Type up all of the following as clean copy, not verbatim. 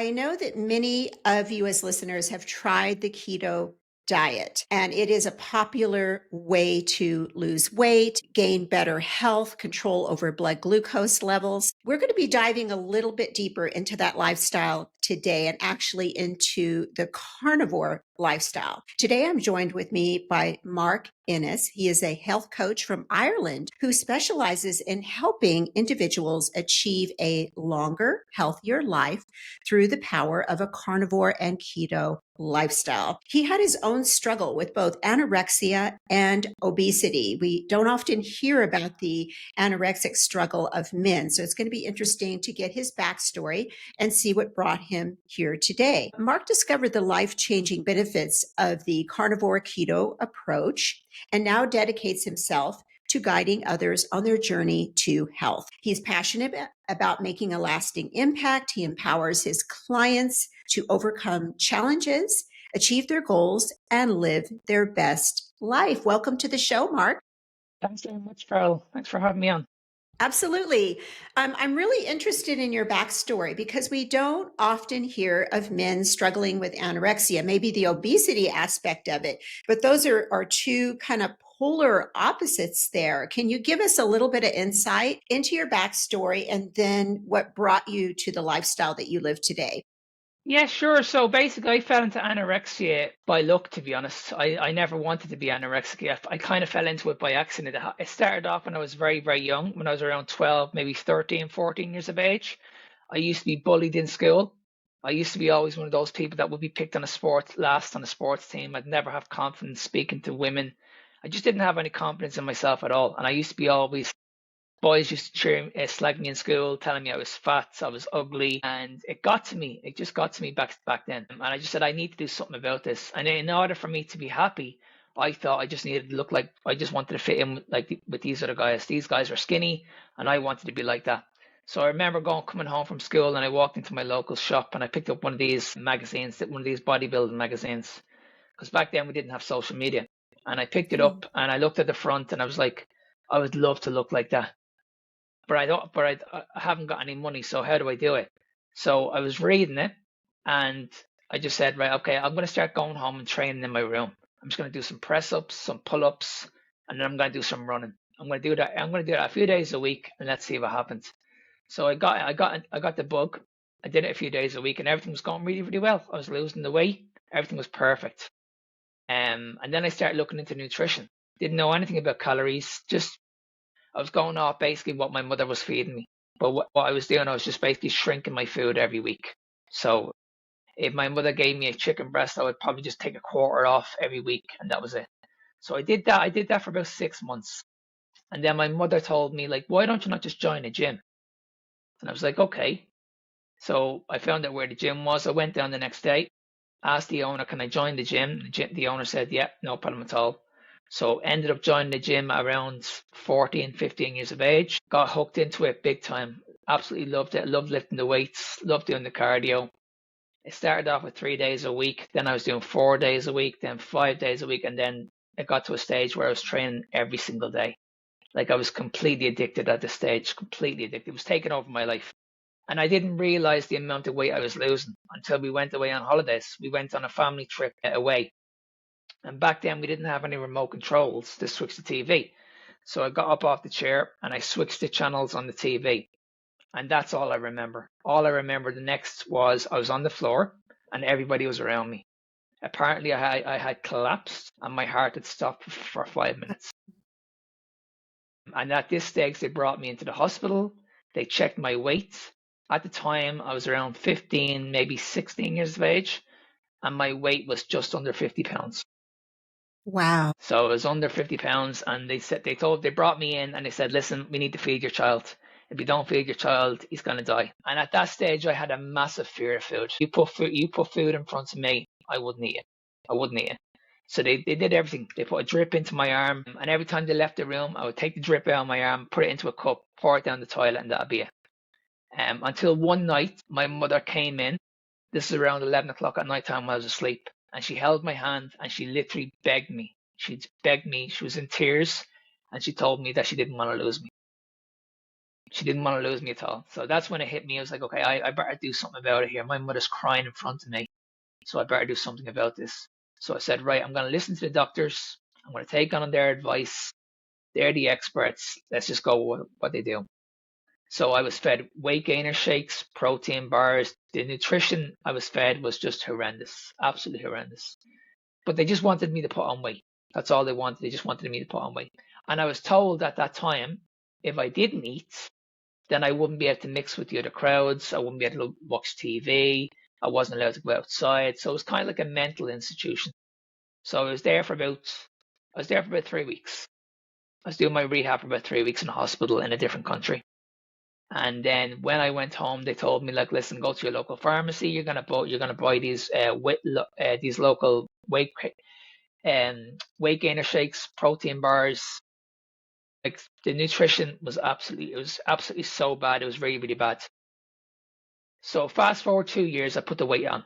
I know that many of you as listeners have tried the keto diet, and it is a popular way to lose weight, gain better health, control over blood glucose levels. We're going to be diving a little bit deeper into that lifestyle today and actually into the carnivore lifestyle. Today, I'm joined with me by Mark Ennis. He is a health coach from Ireland who specializes in helping individuals achieve a longer, healthier life through the power of a carnivore and keto lifestyle. He had his own struggle with both anorexia and obesity. We don't often hear about the anorexic struggle of men, so it's going to be interesting to get his backstory and see what brought him here today. Mark discovered the life-changing benefits of the carnivore keto approach and now dedicates himself to guiding others on their journey to health. He's passionate about making a lasting impact. He empowers his clients to overcome challenges, achieve their goals, and live their best life. Welcome to the show, Mark. Thanks very much, Carol. Thanks for having me on. Absolutely. I'm really interested in your backstory because we don't often hear of men struggling with anorexia, maybe the obesity aspect of it, but those are two kind of polar opposites there. Can you give us a little bit of insight into your backstory and then what brought you to the lifestyle that you live today? Yeah, sure. So basically, I fell into anorexia by luck, to be honest. I never wanted to be anorexic. I kind of fell into it by accident. It started off when I was very, very young, when I was around 12, maybe 13, 14 years of age. I used to be bullied in school. I used to be always one of those people that would be picked on a sport, last on a sports team. I'd never have confidence speaking to women. I just didn't have any confidence in myself at all. And I used to be always boys used to slag me in school, telling me I was fat, I was ugly, and it got to me. It just got to me back then, and I just said I need to do something about this. And in order for me to be happy, I thought I just needed to look like I just wanted to fit in with these other guys. These guys were skinny, and I wanted to be like that. So I remember coming home from school, and I walked into my local shop, and I picked up one of these magazines, one of these bodybuilding magazines, because back then we didn't have social media. And I picked it Hmm. up, and I looked at the front, and I was like, I would love to look like that, but I haven't got any money, so how do I do it? So I was reading it, and I just said, right, okay, I'm going to start going home and training in my room. I'm just going to do some press ups, some pull ups, and then I'm going to do some running. I'm going to do that a few days a week, and let's see what happens. So I got the bug. I did it a few days a week, and everything was going really, really well. I was losing the weight. Everything was perfect. And then I started looking into nutrition. Didn't know anything about calories, just I was going off basically what my mother was feeding me. But what I was doing, I was just basically shrinking my food every week. So if my mother gave me a chicken breast, I would probably just take a quarter off every week, and that was it. So I did that. I did that for about 6 months. And then my mother told me, like, why don't you not just join a gym? And I was like, okay. So I found out where the gym was. I went down the next day, asked the owner, can I join the gym? The owner said, yeah, no problem at all. So ended up joining the gym around 14, 15 years of age. Got hooked into it big time. Absolutely loved it. Loved lifting the weights. Loved doing the cardio. It started off with 3 days a week. Then I was doing 4 days a week, then 5 days a week. And then it got to a stage where I was training every single day. Like I was completely addicted at this stage, completely addicted. It was taking over my life. And I didn't realize the amount of weight I was losing until we went away on holidays. We went on a family trip away. And back then we didn't have any remote controls to switch the TV. So I got up off the chair and I switched the channels on the TV. And that's all I remember. All I remember the next was I was on the floor and everybody was around me. Apparently I had collapsed and my heart had stopped for 5 minutes. And at this stage, they brought me into the hospital. They checked my weight. At the time, I was around 15, maybe 16 years of age, and my weight was just under 50 pounds. Wow. So I was under 50 pounds, and they brought me in and they said, listen, we need to feed your child. If you don't feed your child, he's going to die. And at that stage, I had a massive fear of food. You put food in front of me, I wouldn't eat it. I wouldn't eat it. So they did everything. They put a drip into my arm, and every time they left the room, I would take the drip out of my arm, put it into a cup, pour it down the toilet, and that'd be it. Until one night, my mother came in. This is around 11 o'clock at night time when I was asleep, and she held my hand and she literally begged me. She begged me. She was in tears, and she told me that she didn't want to lose me. She didn't want to lose me at all. So that's when it hit me. I was like, okay, I better do something about it here. My mother's crying in front of me, so I better do something about this. So I said, right, I'm going to listen to the doctors. I'm going to take on their advice. They're the experts. Let's just go with what they do. So I was fed weight gainer shakes, protein bars. The nutrition I was fed was just horrendous, absolutely horrendous. But they just wanted me to put on weight. That's all they wanted. They just wanted me to put on weight. And I was told at that time, if I didn't eat, then I wouldn't be able to mix with the other crowds. I wouldn't be able to watch TV. I wasn't allowed to go outside. So it was kind of like a mental institution. So I was there for about 3 weeks. I was doing my rehab for about 3 weeks in a hospital in a different country. And then when I went home, they told me like, listen, go to your local pharmacy. You're gonna buy these local weight gainer shakes, protein bars. Like the nutrition was absolutely so bad. It was really, really bad. So fast forward 2 years, I put the weight on.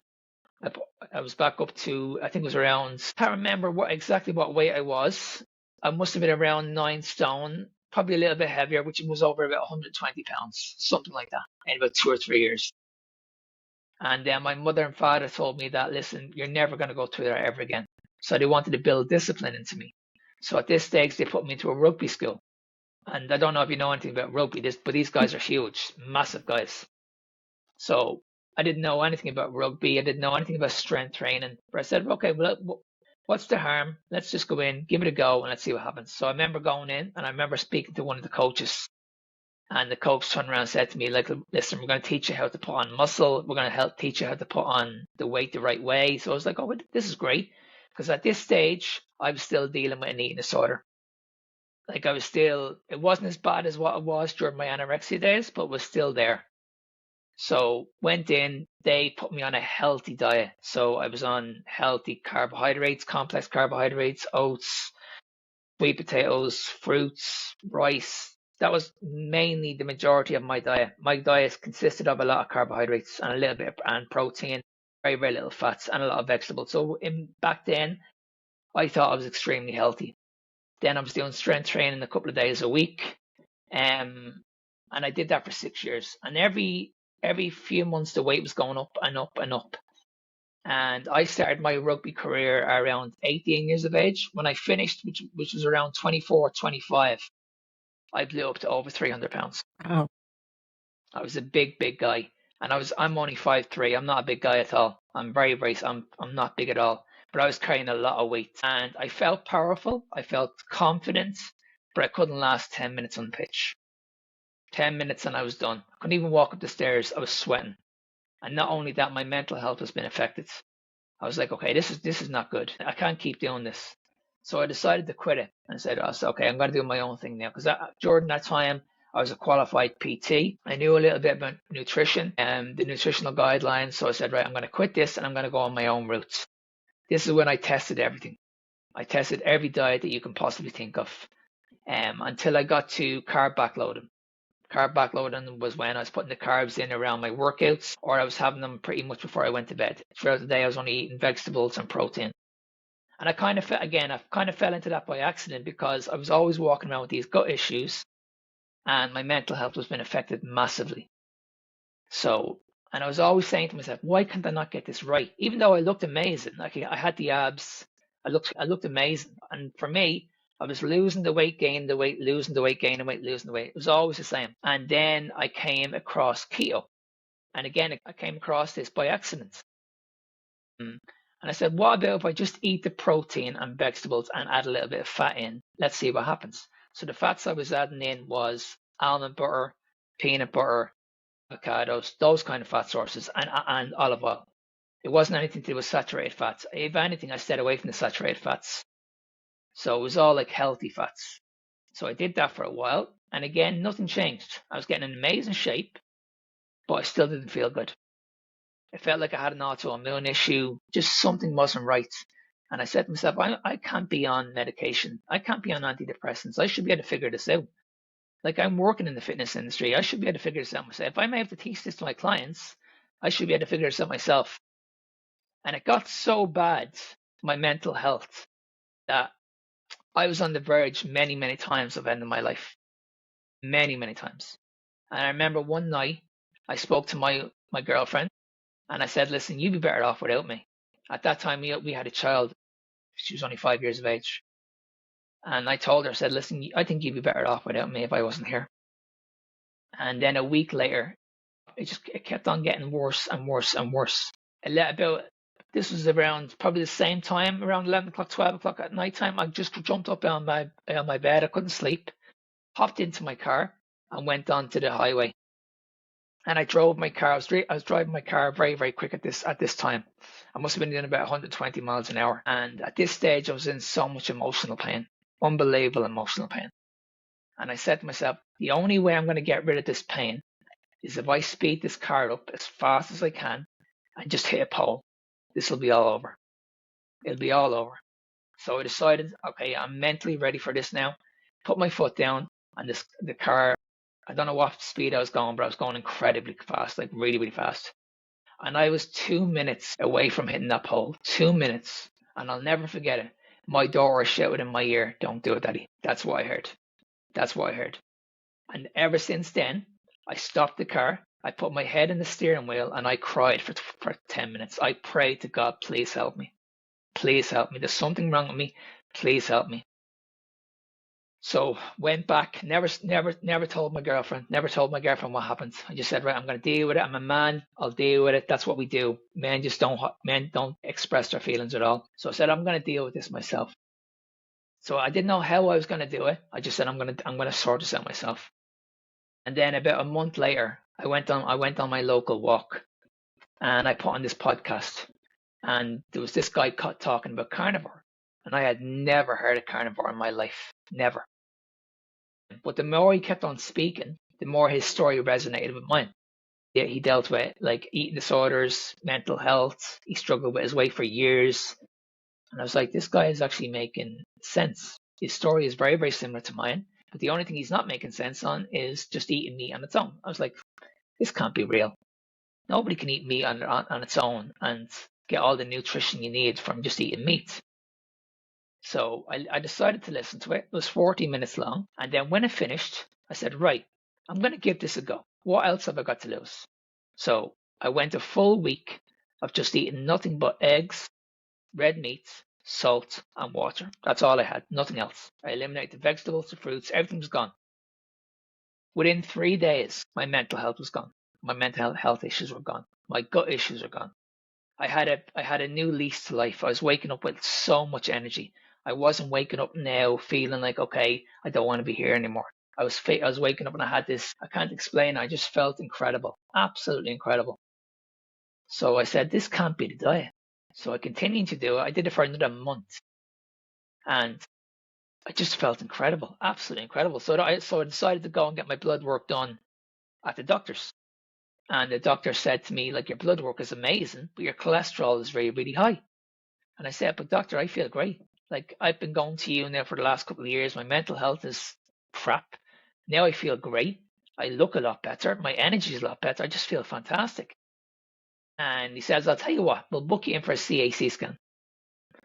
I was back up to, I think it was around, I can't remember exactly what weight I was. I must have been around 9 stone, probably a little bit heavier, which was over about 120 pounds, something like that, in about 2 or 3 years. And then my mother and father told me that, listen, you're never going to go through that ever again. So they wanted to build discipline into me. So at this stage, they put me into a rugby school. And I don't know if you know anything about rugby, but these guys are huge, massive guys. So I didn't know anything about rugby. I didn't know anything about strength training. But I said, okay, well, what's the harm? Let's just go in, give it a go, and let's see what happens. So I remember going in, and I remember speaking to one of the coaches. And the coach turned around and said to me, like, listen, we're going to teach you how to put on muscle. We're going to help teach you how to put on the weight the right way. So I was like, oh, this is great. Because at this stage, I was still dealing with an eating disorder. Like it wasn't as bad as what it was during my anorexia days, but was still there. So went in, they put me on a healthy diet. So I was on healthy carbohydrates, complex carbohydrates, oats, sweet potatoes, fruits, rice. That was mainly the majority of my diet. My diet consisted of a lot of carbohydrates and a little bit and protein, very, very little fats and a lot of vegetables. So back then, I thought I was extremely healthy. Then I was doing strength training a couple of days a week. And I did that for 6 years. And every few months the weight was going up and up and up. And I started my rugby career around 18 years of age. When I finished, which was around 24, 25, I blew up to over 300 pounds. Oh, I was a big, big guy. And I'm only 5'3". I'm not a big guy at all. I'm not big at all. But I was carrying a lot of weight. And I felt powerful. I felt confident, but I couldn't last 10 minutes on the pitch. 10 minutes and I was done. I couldn't even walk up the stairs. I was sweating. And not only that, my mental health has been affected. I was like, okay, this is not good. I can't keep doing this. So I decided to quit it and said, oh, so, okay, I'm going to do my own thing now. Because during that time, I was a qualified PT. I knew a little bit about nutrition and the nutritional guidelines. So I said, right, I'm going to quit this and I'm going to go on my own route. This is when I tested everything. I tested every diet that you can possibly think of until I got to carb backloading. Carb backloading was when I was putting the carbs in around my workouts, or I was having them pretty much before I went to bed. Throughout the day, I was only eating vegetables and protein. And I kind of fell into that by accident because I was always walking around with these gut issues, and my mental health was being affected massively. So, and I was always saying to myself, why can't I not get this right? Even though I looked amazing, like I had the abs, I looked amazing, and for me, I was losing the weight, gaining the weight, losing the weight, gaining the weight, losing the weight. It was always the same. And then I came across keto. And again, I came across this by accident. And I said, what about if I just eat the protein and vegetables and add a little bit of fat in? Let's see what happens. So the fats I was adding in was almond butter, peanut butter, avocados, those kind of fat sources, and olive oil. It wasn't anything to do with saturated fats. If anything, I stayed away from the saturated fats. So it was all like healthy fats. So I did that for a while. And again, nothing changed. I was getting in amazing shape, but I still didn't feel good. It felt like I had an autoimmune issue. Just something wasn't right. And I said to myself, I can't be on medication. I can't be on antidepressants. I should be able to figure this out. Like I'm working in the fitness industry. I should be able to figure this out myself. If I may have to teach this to my clients, I should be able to figure this out myself. And it got so bad, my mental health, that I was on the verge many, many times of ending my life. Many, many times. And I remember one night I spoke to my girlfriend and I said, listen, you'd be better off without me. At that time, we had a child. She was only 5 years of age. And I told her, I said, listen, I think you'd be better off without me if I wasn't here. And then a week later, it kept on getting worse and worse and worse. This was around probably the same time, around 11 o'clock, 12 o'clock at night time. I just jumped up on my bed. I couldn't sleep, hopped into my car and went onto the highway. And I drove my car. I was driving my car very, very quick at this time. I must have been doing about 120 miles an hour. And at this stage, I was in so much emotional pain, unbelievable emotional pain. And I said to myself, the only way I'm going to get rid of this pain is if I speed this car up as fast as I can and just hit a pole. This will be all over. It'll be all over. So I decided, okay, I'm mentally ready for this now. Put my foot down, and the car, I don't know what speed I was going, but I was going incredibly fast, like really, really fast. And I was 2 minutes away from hitting that pole. 2 minutes. And I'll never forget it. My daughter shouted in my ear, don't do it, Daddy. That's what I heard. That's what I heard. And ever since then, I stopped the car. I put my head in the steering wheel and I cried for 10 minutes. I prayed to God, please help me. Please help me. There's something wrong with me. Please help me. So went back, never told my girlfriend, what happened. I just said, right, I'm going to deal with it. I'm a man. I'll deal with it. That's what we do. Men don't express their feelings at all. So I said, I'm going to deal with this myself. So I didn't know how I was going to do it. I just said, I'm going to sort this out myself. And then about a month later, I went on my local walk and I put on this podcast. And there was this guy talking about carnivore. And I had never heard of carnivore in my life. Never. But the more he kept on speaking, the more his story resonated with mine. Yeah, he dealt with like eating disorders, mental health. He struggled with his weight for years. And I was like, this guy is actually making sense. His story is very, very similar to mine. But the only thing he's not making sense on is just eating meat on its own. I was like, this can't be real. Nobody can eat meat on its own and get all the nutrition you need from just eating meat. So I decided to listen to it. It was 40 minutes long. And then when it finished, I said, right, I'm going to give this a go. What else have I got to lose? So I went a full week of just eating nothing but eggs, red meats, salt, and water. That's all I had, nothing else. I eliminated the vegetables, the fruits, everything was gone. Within 3 days, my mental health was gone. My mental health issues were gone. My gut issues are gone. I had a new lease to life. I was waking up with so much energy. I wasn't waking up now feeling like, okay, I don't want to be here anymore. I was waking up and I had this, I can't explain. I just felt incredible, absolutely incredible. So I said, this can't be the diet. So I continued to do it. I did it for another month, and I just felt incredible, absolutely incredible. So I decided to go and get my blood work done at the doctor's. And the doctor said to me, like, your blood work is amazing, but your cholesterol is really, really high. And I said, but doctor, I feel great. Like, I've been going to you now for the last couple of years. My mental health is crap. Now I feel great. I look a lot better. My energy is a lot better. I just feel fantastic. And he says, I'll tell you what, we'll book you in for a CAC scan.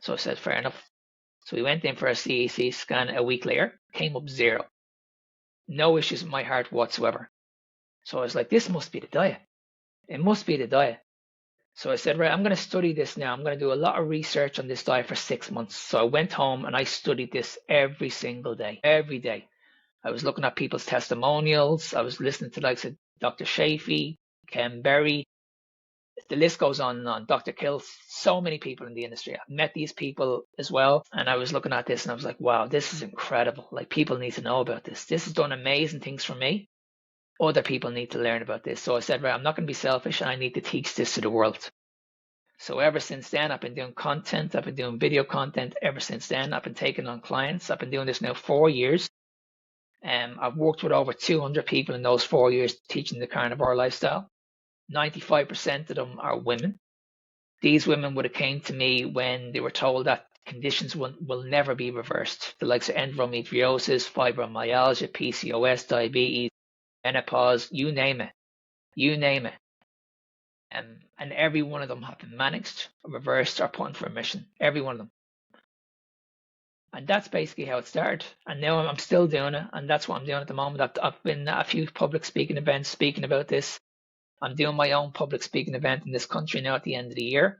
So I said, fair enough. So we went in for a CAC scan a week later, came up zero. No issues with my heart whatsoever. So I was like, this must be the diet. It must be the diet. So I said, right, I'm going to study this now. I'm going to do a lot of research on this diet for 6 months. So I went home and I studied this every single day, every day. I was looking at people's testimonials. I was listening to like Dr. Shafee, Ken Berry. The list goes on and on. Dr. Kill, so many people in the industry. I've met these people as well. And I was looking at this and I was like, wow, this is incredible. Like, people need to know about this. This has done amazing things for me. Other people need to learn about this. So I said, right, I'm not going to be selfish and I need to teach this to the world. So ever since then, I've been doing content. I've been doing video content ever since then. I've been taking on clients. I've been doing this now 4 years. I've worked with over 200 people in those 4 years teaching the carnivore lifestyle. 95% of them are women. These women would have came to me when they were told that conditions will never be reversed. The likes of endometriosis, fibromyalgia, PCOS, diabetes, menopause, you name it. You name it. And every one of them have been managed, reversed, or put into remission. Every one of them. And that's basically how it started. And now I'm still doing it. And that's what I'm doing at the moment. I've been at a few public speaking events speaking about this. I'm doing my own public speaking event in this country now at the end of the year.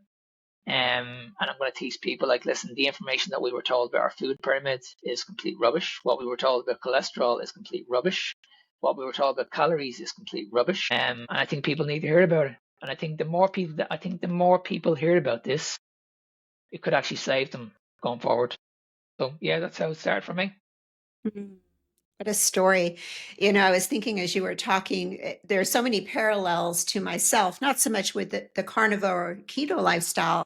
And I'm going to teach people like, listen, the information that we were told about our food pyramid is complete rubbish. What we were told about cholesterol is complete rubbish. What we were told about calories is complete rubbish. And I think people need to hear about it. And the more people hear about this, it could actually save them going forward. So yeah, that's how it started for me. Mhm. What a story. I was thinking as you were talking, there are so many parallels to myself, not so much with the carnivore or keto lifestyle,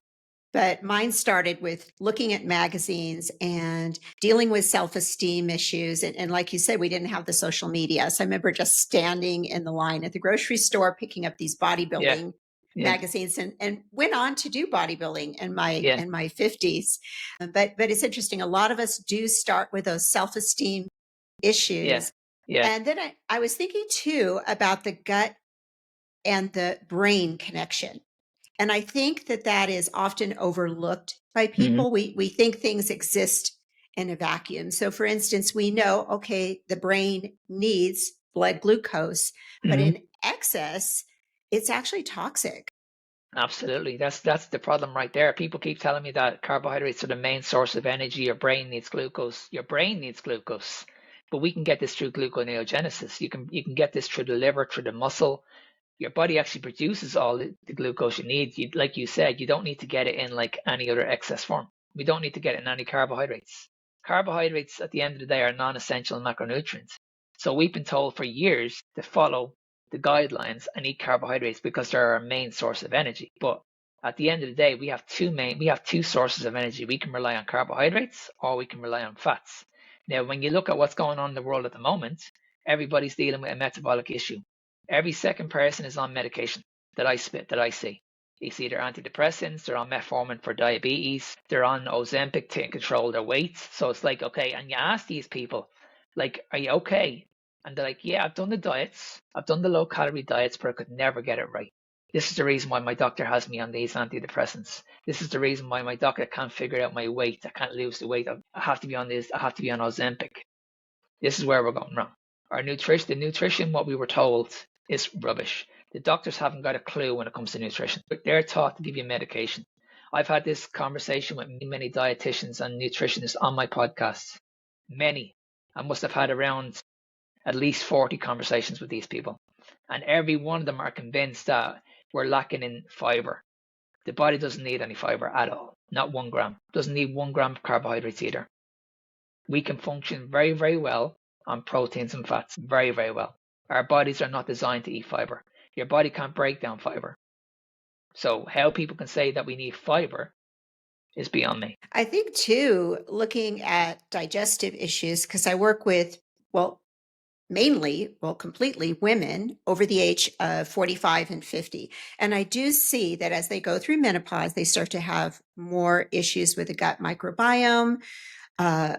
but mine started with looking at magazines and dealing with self-esteem issues. And like you said, we didn't have the social media. So I remember just standing in the line at the grocery store, picking up these Yeah, bodybuilding yeah, magazines and went on to do bodybuilding in my yeah, in my 50s. But it's interesting. A lot of us do start with those self-esteem yeah, issues. yeah. And then I was thinking too about the gut and the brain connection. And I think that that is often overlooked by Hmm. people. We think things exist in a vacuum. So, for instance, we know, okay, the brain needs blood glucose, but Hmm. in excess, it's actually toxic. Absolutely. That's the problem right there. People keep telling me that carbohydrates are the main source of energy. Your brain needs glucose. Your brain needs glucose. But we can get this through gluconeogenesis. You can get this through the liver, through the muscle. Your body actually produces all the glucose you need. Like you said, you don't need to get it in like any other excess form. We don't need to get it in any carbohydrates. Carbohydrates at the end of the day are non-essential macronutrients. So we've been told for years to follow the guidelines and eat carbohydrates because they're our main source of energy. But at the end of the day, we have two sources of energy. We can rely on carbohydrates or we can rely on fats. Now, when you look at what's going on in the world at the moment, everybody's dealing with a metabolic issue. Every second person is on medication that I see. It's either antidepressants, they're on metformin for diabetes, they're on Ozempic to control their weight. So it's like, okay, and you ask these people, like, are you okay? And they're like, yeah, I've done the diets, I've done the low calorie diets, but I could never get it right. This is the reason why my doctor has me on these antidepressants. This is the reason why my doctor can't figure out my weight. I can't lose the weight. I have to be on this. I have to be on Ozempic. This is where we're going wrong. The nutrition, what we were told, is rubbish. The doctors haven't got a clue when it comes to nutrition. But they're taught to give you medication. I've had this conversation with many dietitians and nutritionists on my podcast. Many. I must have had around at least 40 conversations with these people. And every one of them are convinced that we're lacking in fiber. The body doesn't need any fiber at all. Not 1 gram. Doesn't need 1 gram of carbohydrates either. We can function very, very well on proteins and fats, very, very well. Our bodies are not designed to eat fiber. Your body can't break down fiber. So, how people can say that we need fiber is beyond me. I think too, looking at digestive issues, because I work with, well, mainly, well, completely women over the age of 45 and 50. And I do see that as they go through menopause, they start to have more issues with the gut microbiome,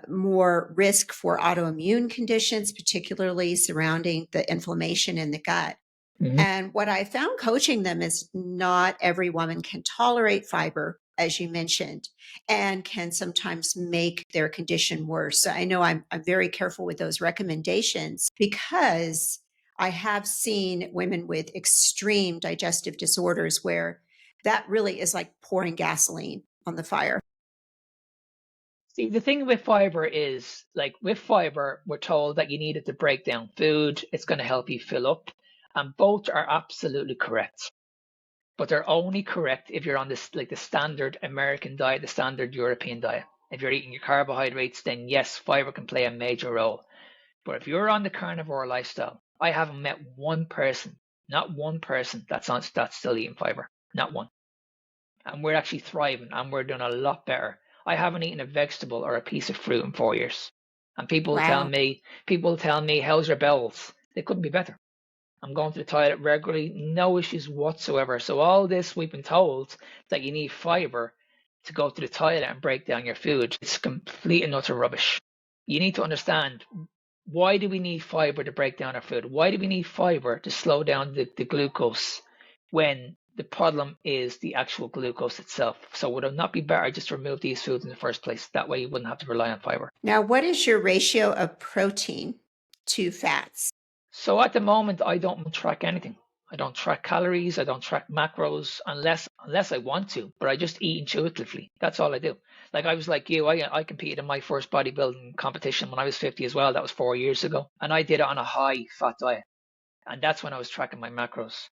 more risk for autoimmune conditions, particularly surrounding the inflammation in the gut. Mm-hmm. And what I found coaching them is not every woman can tolerate fiber, as you mentioned, and can sometimes make their condition worse. So I know I'm very careful with those recommendations because I have seen women with extreme digestive disorders where that really is like pouring gasoline on the fire. See, the thing with fiber is, like, with fiber, we're told that you need it to break down food, it's going to help you fill up, and both are absolutely correct. But they're only correct if you're on this, like, the standard American diet, the standard European diet. If you're eating your carbohydrates, then yes, fiber can play a major role. But if you're on the carnivore lifestyle, I haven't met one person, not one person that's still eating fiber, not one. And we're actually thriving and we're doing a lot better. I haven't eaten a vegetable or a piece of fruit in 4 years. And Wow. people will tell me, how's your bowels? They couldn't be better. I'm going to the toilet regularly, no issues whatsoever. So all this we've been told that you need fiber to go to the toilet and break down your food, it's complete and utter rubbish. You need to understand, why do we need fiber to break down our food? Why do we need fiber to slow down the glucose when The problem is the actual glucose itself. So would it not be better just to remove these foods in the first place? That way you wouldn't have to rely on fiber. Now, what is your ratio of protein to fats? So at the moment, I don't track anything. I don't track calories. I don't track macros unless I want to. But I just eat intuitively. That's all I do. Like I was like you. I competed in my first bodybuilding competition when I was 50 as well. That was 4 years ago, and I did it on a high fat diet, and that's when I was tracking my macros.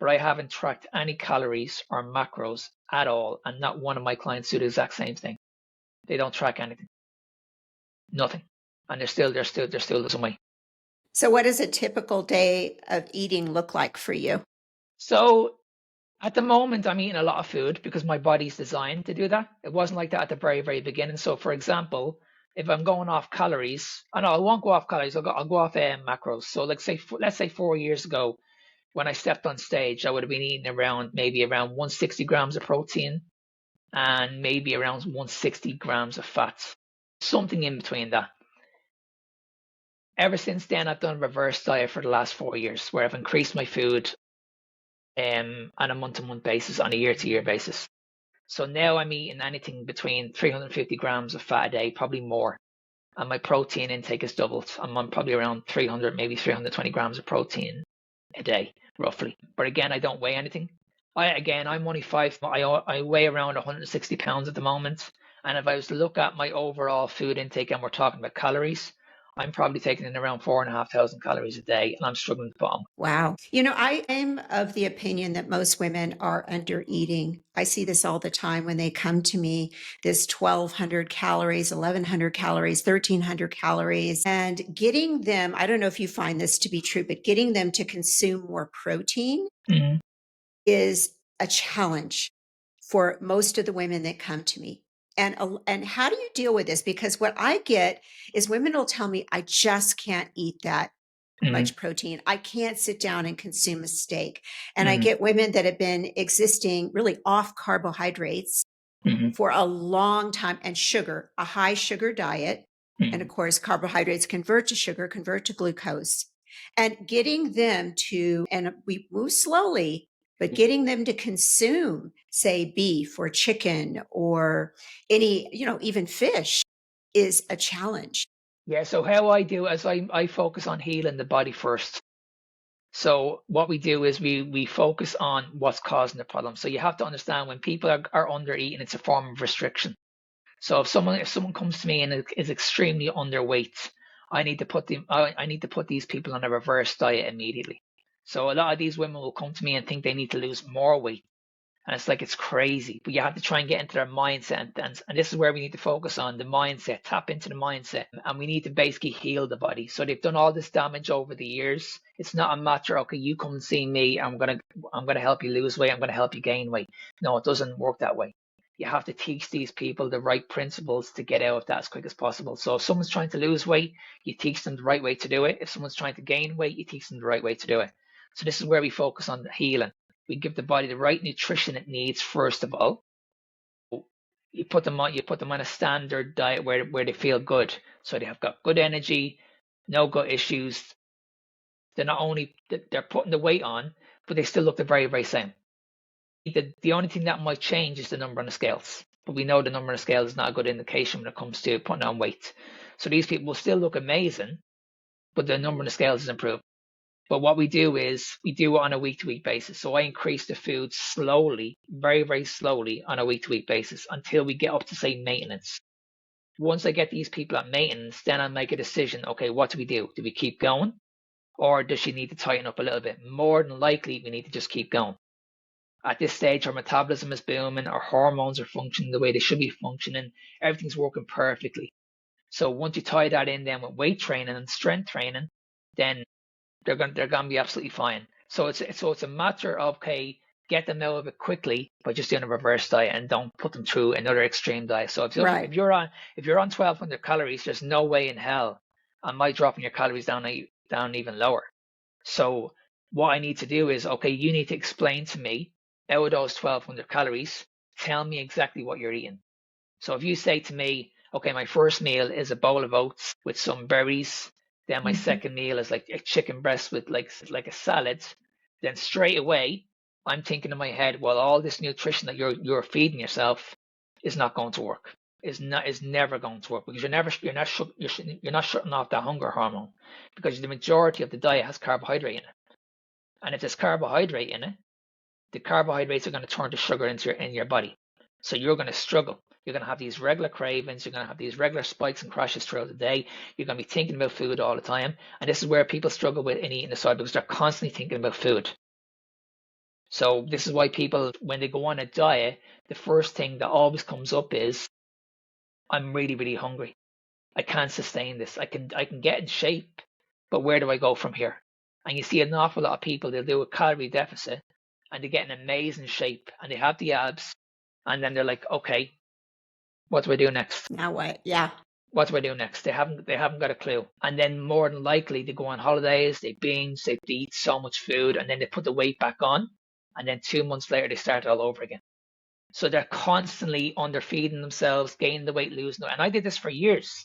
But I haven't tracked any calories or macros at all, and not one of my clients do the exact same thing. They don't track anything, nothing, and they're still losing weight. So, what does a typical day of eating look like for you? So at the moment, I'm eating a lot of food because my body's designed to do that. It wasn't like that at the very, very beginning. So, for example, if I'm going off calories, I know I won't go off calories. I'll go off macros. So, let's say 4 years ago, when I stepped on stage, I would have been eating maybe around 160 grams of protein and maybe around 160 grams of fats, something in between that. Ever since then, I've done a reverse diet for the last 4 years, where I've increased my food on a month-to-month basis, on a year-to-year basis. So now I'm eating anything between 350 grams of fat a day, probably more. And my protein intake has doubled. I'm on probably around 300, maybe 320 grams of protein a day, roughly. But again, I don't weigh anything. I'm only I weigh around 160 pounds at the moment. And if I was to look at my overall food intake and we're talking about calories, I'm probably taking in around 4,500 calories a day, and I'm struggling to put on. Wow. I am of the opinion that most women are under eating. I see this all the time when they come to me, this 1,200 calories, 1,100 calories, 1,300 calories, and getting them, I don't know if you find this to be true, but getting them to consume more protein Mhm. is a challenge for most of the women that come to me. And how do you deal with this? Because what I get is women will tell me, I just can't eat that Mhm. much protein. I can't sit down and consume a steak. And I Mhm. get women that have been existing really off carbohydrates Mhm. for a long time and sugar, a high sugar diet. And of Mhm. course, carbohydrates convert to sugar, convert to glucose. And getting them to, and we move slowly, but getting them to consume, say, beef or chicken or any, even fish is a challenge. Yeah, so how I do is I focus on healing the body first. So what we do is we focus on what's causing the problem. So you have to understand when people are under eating, it's a form of restriction. So if someone comes to me and is extremely underweight, I need to put these people on a reverse diet immediately. So a lot of these women will come to me and think they need to lose more weight. And it's like it's crazy, but you have to try and get into their mindset, and this is where we need to focus on the mindset, tap into the mindset, and we need to basically heal the body. So they've done all this damage over the years. It's not a matter, okay, you come and see me, I'm gonna help you lose weight, I'm gonna help you gain weight. No, it doesn't work that way. You have to teach these people the right principles to get out of that as quick as possible. So if someone's trying to lose weight, you teach them the right way to do it. If someone's trying to gain weight, you teach them the right way to do it. So this is where we focus on the healing. We give the body the right nutrition it needs first of all. You put them on a standard diet where they feel good. So they have got good energy, no gut issues. They're not only they're putting the weight on, but they still look the very, very same. The only thing that might change is the number on the scales. But we know the number on the scale is not a good indication when it comes to putting on weight. So these people will still look amazing, but the number on the scales is improved. But what we do is we do it on a week to week basis. So I increase the food slowly, very, very slowly on a week to week basis until we get up to say maintenance. Once I get these people at maintenance, then I make a decision. Okay, what do we do? Do we keep going? Or does she need to tighten up a little bit? More than likely, we need to just keep going. At this stage, her metabolism is booming, her hormones are functioning the way they should be functioning, everything's working perfectly. So once you tie that in then with weight training and strength training, then they're gonna be absolutely fine. So it's a matter of, okay, get them out of it quickly by just doing a reverse diet and don't put them through another extreme diet. So Right. if you're on 1,200 calories, there's no way in hell I might dropping your calories down even lower. So what I need to do is, okay, you need to explain to me out of those 1,200 calories, tell me exactly what you're eating. So if you say to me, okay, my first meal is a bowl of oats with some berries, then my Mhm. second meal is like a chicken breast with like a salad, then straight away I'm thinking in my head, well, all this nutrition that you're feeding yourself is not going to work. Is never going to work because you're not shutting off that hunger hormone because the majority of the diet has carbohydrate in it. And if there's carbohydrate in it, the carbohydrates are going to turn to sugar in your body. So you're going to struggle. You're going to have these regular cravings. You're going to have these regular spikes and crashes throughout the day. You're going to be thinking about food all the time. And this is where people struggle with an eating disorder because they're constantly thinking about food. So this is why people, when they go on a diet, the first thing that always comes up is, I'm really, really hungry. I can't sustain this. I can get in shape, but where do I go from here? And you see an awful lot of people, they'll do a calorie deficit and they get in amazing shape and they have the abs and then they're like, okay, what do I do next? Now what? Yeah. What do I do next? They haven't got a clue. And then more than likely they go on holidays, they binge, they eat so much food, and then they put the weight back on, and then 2 months later they start all over again. So they're constantly underfeeding themselves, gaining the weight, losing it. And I did this for years.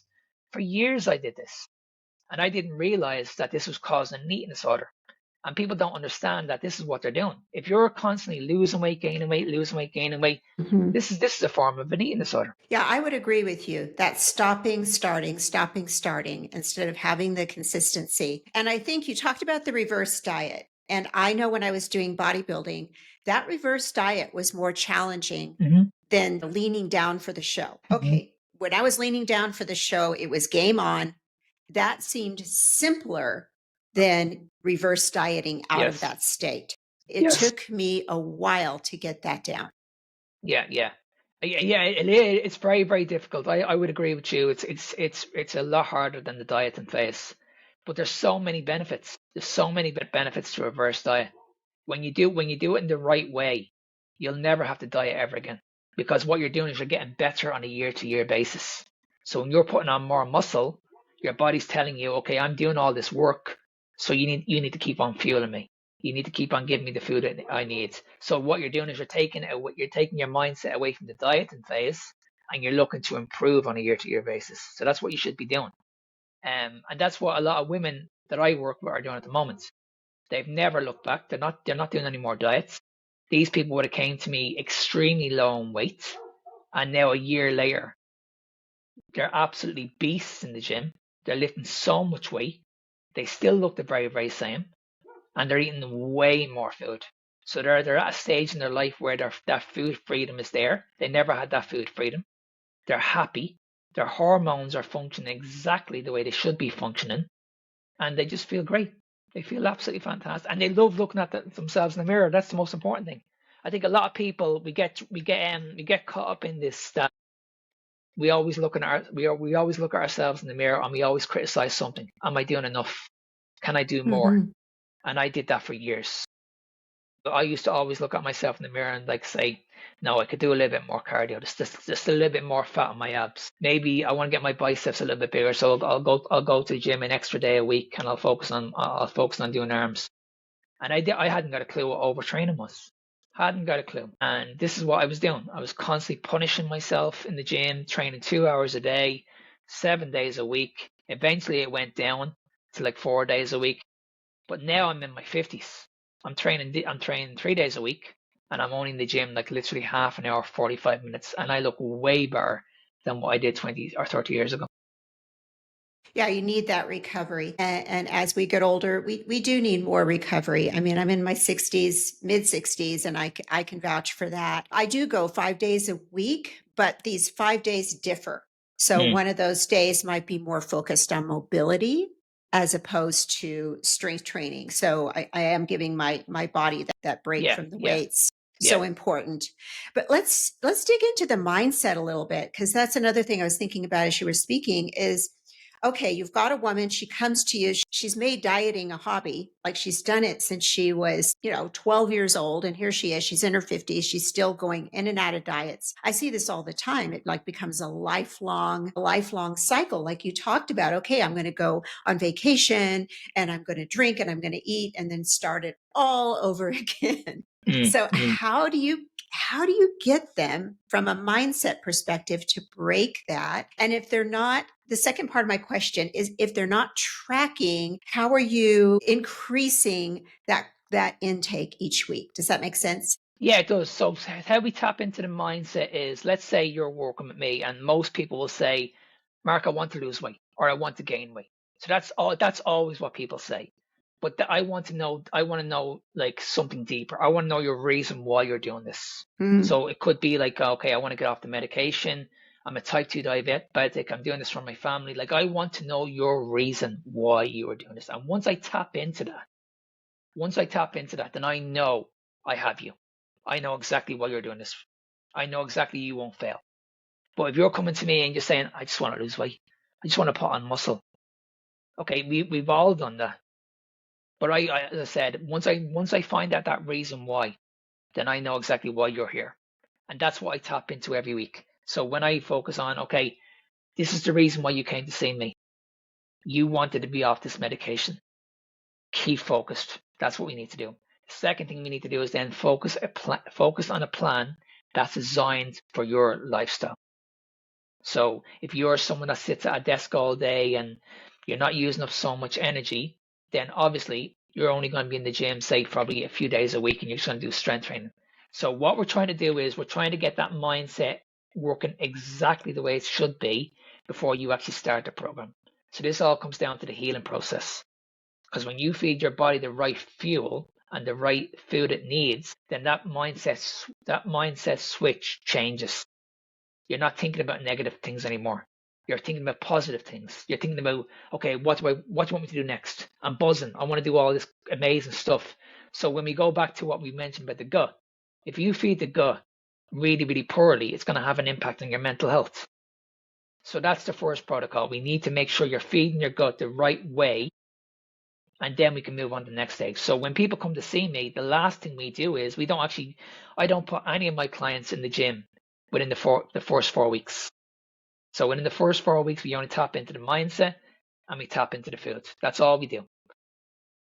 For years I did this. And I didn't realize that this was causing an eating disorder. And people don't understand that this is what they're doing. If you're constantly losing weight, gaining weight, losing weight, gaining weight, this is a form of an eating disorder. Yeah, I would agree with you that stopping, starting instead of having the consistency. And I think you talked about the reverse diet. And I know when I was doing bodybuilding, that reverse diet was more challenging than leaning down for the show. Okay, when I was leaning down for the show, it was game on. That seemed simpler than reverse dieting out of that state. It took me a while to get that down. Yeah, it's very, very difficult. I would agree with you. It's a lot harder than the dieting phase, but there's so many benefits. There's so many benefits to reverse diet. When you do it in the right way, you'll never have to diet ever again because what you're doing is you're getting better on a year-to-year basis. So when you're putting on more muscle, your body's telling you, okay, I'm doing all this work, so you need to keep on fueling me. You need to keep on giving me the food that I need. So what you're doing is you're taking your mindset away from the dieting phase and you're looking to improve on a year-to-year basis. So that's what you should be doing. And that's what a lot of women that I work with are doing at the moment. They've never looked back. They're not doing any more diets. These people would have came to me extremely low in weight, and now a year later, they're absolutely beasts in the gym. They're lifting so much weight. They still look the very, very same, and they're eating way more food. So they're at a stage in their life where that food freedom is there. They never had that food freedom. They're happy. Their hormones are functioning exactly the way they should be functioning, and they just feel great. They feel absolutely fantastic, and they love looking at themselves in the mirror. That's the most important thing. I think a lot of people we get caught up in this that we always look at ourselves in the mirror and we always criticize something. Am I doing enough? Can I do more? And I did that for years. But I used to always look at myself in the mirror and like say, no, I could do a little bit more cardio. Just a little bit more fat on my abs. Maybe I want to get my biceps a little bit bigger, so I'll go to the gym an extra day a week, and I'll focus on doing arms. And I hadn't got a clue what overtraining was. Hadn't got a clue. And this is what I was doing. I was constantly punishing myself in the gym, training 2 hours a day, 7 days a week. Eventually it went down to like 4 days a week. But now I'm in my 50s. I'm training 3 days a week, and I'm only in the gym like literally half an hour, 45 minutes, and I look way better than what I did 20 or 30 years ago. Yeah, you need that recovery. And as we get older, we do need more recovery. I mean, I'm in my 60s, mid 60s, and I can vouch for that. I do go 5 days a week, but these 5 days differ. So one of those days might be more focused on mobility as opposed to strength training. So I am giving my body that break from the weights. So important. But let's dig into the mindset a little bit, because that's another thing I was thinking about as you were speaking is, okay, you've got a woman, she comes to you, she's made dieting a hobby, like she's done it since she was, 12 years old. And here she is, she's in her 50s, she's still going in and out of diets. I see this all the time. It like becomes a lifelong cycle. Like you talked about, okay, I'm going to go on vacation and I'm going to drink and I'm going to eat and then start it all over again. So how do you get them from a mindset perspective to break that? And if they're not, the second part of my question is, if they're not tracking, how are you increasing that that intake each week. Does that make sense? Yeah, it does. So how we tap into the mindset is, let's say you're working with me, and most people will say, Mark, I want to lose weight or I want to gain weight. So that's always what people say. But I want to know like something deeper. I want to know your reason why you're doing this. Mm. So it could be like, okay, I want to get off the medication. I'm a type 2 diabetic. I'm doing this for my family. Like, I want to know your reason why you are doing this. And once I tap into that, then I know I have you. I know exactly why you're doing this. I know exactly you won't fail. But if you're coming to me and you're saying, I just want to lose weight, I just want to put on muscle. Okay, we've all done that. But as I said, once I find out that reason why, then I know exactly why you're here. And that's what I tap into every week. So when I focus on, okay, this is the reason why you came to see me. You wanted to be off this medication. Keep focused. That's what we need to do. The second thing we need to do is then focus on a plan that's designed for your lifestyle. So if you're someone that sits at a desk all day and you're not using up so much energy, then obviously you're only going to be in the gym, say, probably a few days a week, and you're just going to do strength training. So what we're trying to do is we're trying to get that mindset working exactly the way it should be before you actually start the program. So this all comes down to the healing process. Because when you feed your body the right fuel and the right food it needs, then that mindset switch changes. You're not thinking about negative things anymore. You're thinking about positive things. You're thinking about, okay, what do you want me to do next? I'm buzzing. I want to do all this amazing stuff. So when we go back to what we mentioned about the gut, if you feed the gut really, really poorly, it's going to have an impact on your mental health. So that's the first protocol. We need to make sure you're feeding your gut the right way, and then we can move on to the next stage. So when people come to see me, the last thing we do is I don't put any of my clients in the gym within the first 4 weeks. So within the first 4 weeks, we only tap into the mindset and we tap into the food. That's all we do.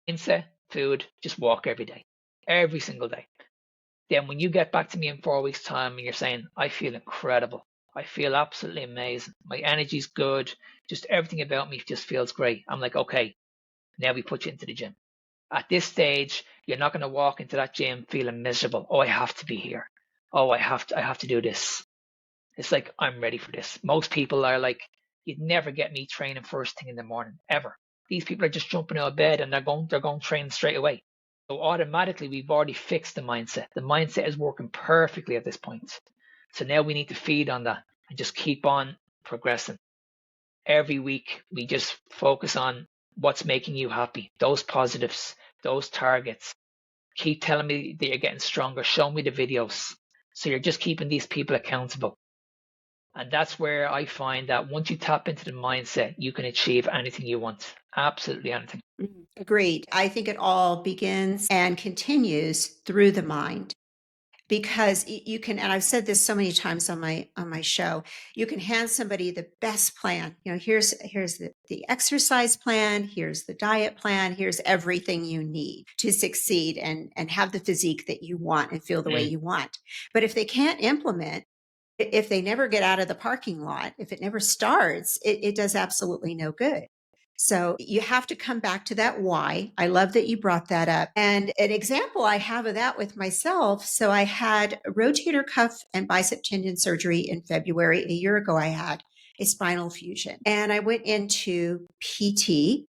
Mindset, food, just walk every single day. Then when you get back to me in 4 weeks' time and you're saying, I feel incredible. I feel absolutely amazing. My energy's good. Just everything about me just feels great. I'm like, okay, now we put you into the gym. At this stage, you're not going to walk into that gym feeling miserable. Oh, I have to be here. Oh, I have to do this. It's like, I'm ready for this. Most people are like, you'd never get me training first thing in the morning, ever. These people are just jumping out of bed and they're going training straight away. So automatically we've already fixed the mindset. The mindset is working perfectly at this point. So now we need to feed on that and just keep on progressing. Every week we just focus on what's making you happy, those positives, those targets. Keep telling me that you're getting stronger. Show me the videos. So you're just keeping these people accountable. And that's where I find that once you tap into the mindset, you can achieve anything you want. Absolutely anything. Agreed. I think it all begins and continues through the mind, because you can, and I've said this so many times on my show, you can hand somebody the best plan. Here's the exercise plan, here's the diet plan, here's everything you need to succeed and have the physique that you want and feel the way you want. But if they can't implement, if they never get out of the parking lot, if it never starts, it does absolutely no good. So you have to come back to that why. I love that you brought that up. And an example I have of that with myself. So I had rotator cuff and bicep tendon surgery in February. A year ago, I had a spinal fusion and I went into PT.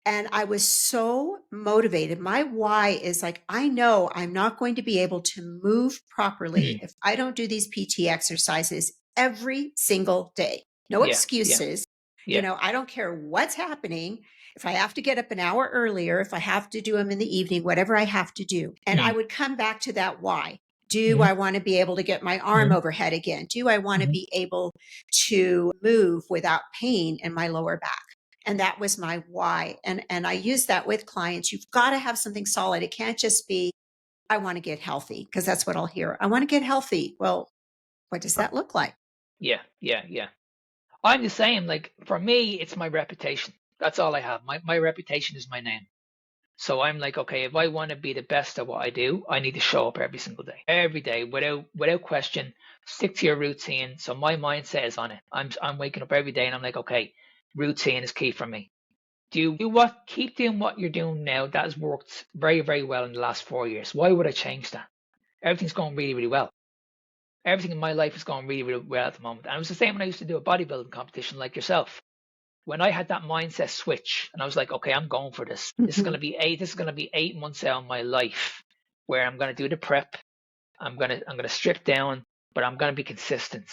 And I was so motivated. My why is like, I know I'm not going to be able to move properly if I don't do these PT exercises every single day. No Yeah, yeah, excuses. yeah. I don't care what's happening. If I have to get up an hour earlier, if I have to do them in the evening, whatever I have to do. And I would come back to that why. Do I want to be able to get my arm overhead again? Do I want to be able to move without pain in my lower back? And that was my why. And I use that with clients. You've got to have something solid. It can't just be, I want to get healthy, because that's what I'll hear. I want to get healthy. Well, what does that look like? Yeah, yeah, yeah. I'm the same. Like, for me, it's my reputation. That's all I have. My reputation is my name. So I'm like, okay, if I want to be the best at what I do, I need to show up every day, without question. Stick to your routine. So my mindset is on it. I'm waking up every day and I'm like, okay, routine is key for me. keep doing what you're doing now. That has worked very, very well in the last 4 years. Why would I change that? Everything's going really, really well. Everything in my life is going really, really well at the moment. And it was the same when I used to do a bodybuilding competition like yourself. When I had that mindset switch and I was like, okay, I'm going for this. This is going to be this is going to be 8 months out of my life where I'm going to do the prep. I'm going to strip down, but I'm going to be consistent.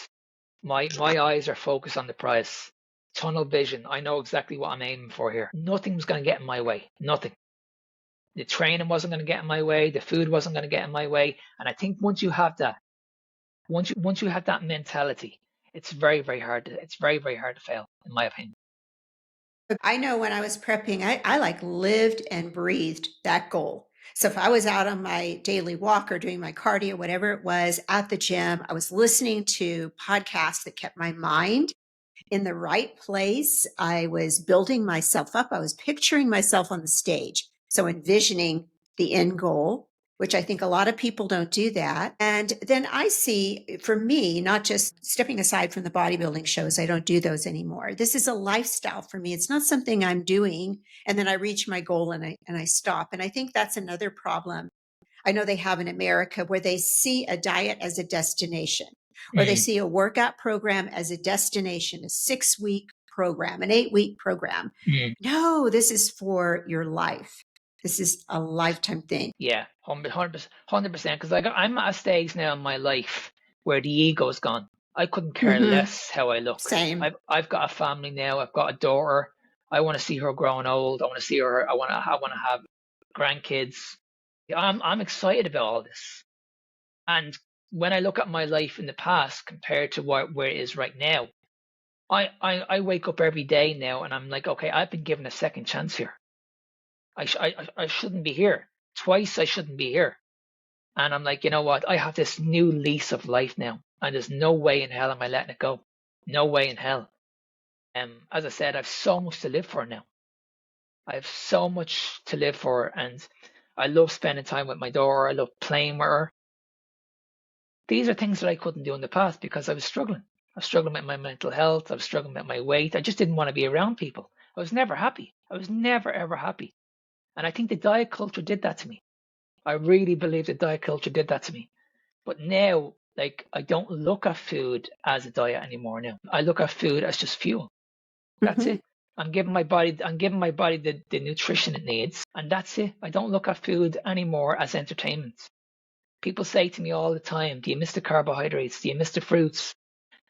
My eyes are focused on the prize. Tunnel vision. I know exactly what I'm aiming for here. Nothing was going to get in my way. Nothing. The training wasn't going to get in my way. The food wasn't going to get in my way. And I think once you have that, once you have that mentality, it's very, very hard to fail, in my opinion. I know when I was prepping, I like lived and breathed that goal. So if I was out on my daily walk or doing my cardio, whatever it was at the gym, I was listening to podcasts that kept my mind in the right place. I was building myself up. I was picturing myself on the stage. So envisioning the end goal, which I think a lot of people don't do that. And then I see, for me, not just stepping aside from the bodybuilding shows, I don't do those anymore. This is a lifestyle for me. It's not something I'm doing and then I reach my goal and I stop. And I think that's another problem I know they have in America, where they see a diet as a destination, or they Mm, see a workout program as a destination, a 6 week program, an 8 week program. mm. No, this is for your life. This is a lifetime thing. Yeah, 100%. Because I'm at a stage now in my life where the ego's gone. I couldn't care Mm-hmm. less how I look. Same. I've got a family now. I've got a daughter. I want to see her growing old. I want to see her. I want to have grandkids. I'm excited about all this. And when I look at my life in the past compared to where it is right now, I wake up every day now and I'm like, okay, I've been given a second chance here. I shouldn't be here. Twice I shouldn't be here. And I'm like, you know what? I have this new lease of life now, and there's no way in hell am I letting it go. No way in hell. As I said, I've so much to live for now. I have so much to live for, and I love spending time with my daughter. I love playing with her. These are things that I couldn't do in the past because I was struggling. I was struggling with my mental health. I was struggling with my weight. I just didn't want to be around people. I was never happy. I was never, ever happy. And I think the diet culture did that to me. I really believe the diet culture did that to me. But now, like, I don't look at food as a diet anymore now. I look at food as just fuel. That's Mm-hmm. it. I'm giving my body the nutrition it needs, and that's it. I don't look at food anymore as entertainment. People say to me all the time, do you miss the carbohydrates? Do you miss the fruits?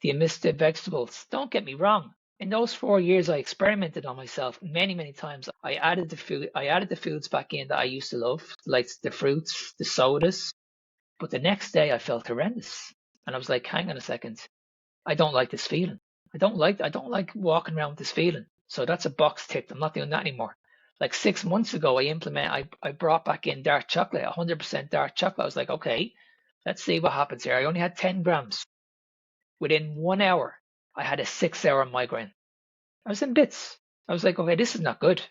Do you miss the vegetables? Don't get me wrong. In those 4 years, I experimented on myself many, many times. I added the foods back in that I used to love, like the fruits, the sodas. But the next day, I felt horrendous, and I was like, "Hang on a second, I don't like this feeling. I don't like walking around with this feeling." So that's a box ticked. I'm not doing that anymore. Like 6 months ago, I brought back in dark chocolate, 100% dark chocolate. I was like, okay, let's see what happens here. I only had 10 grams. Within 1 hour, I had a 6 hour migraine. I was in bits. I was like, okay, this is not good.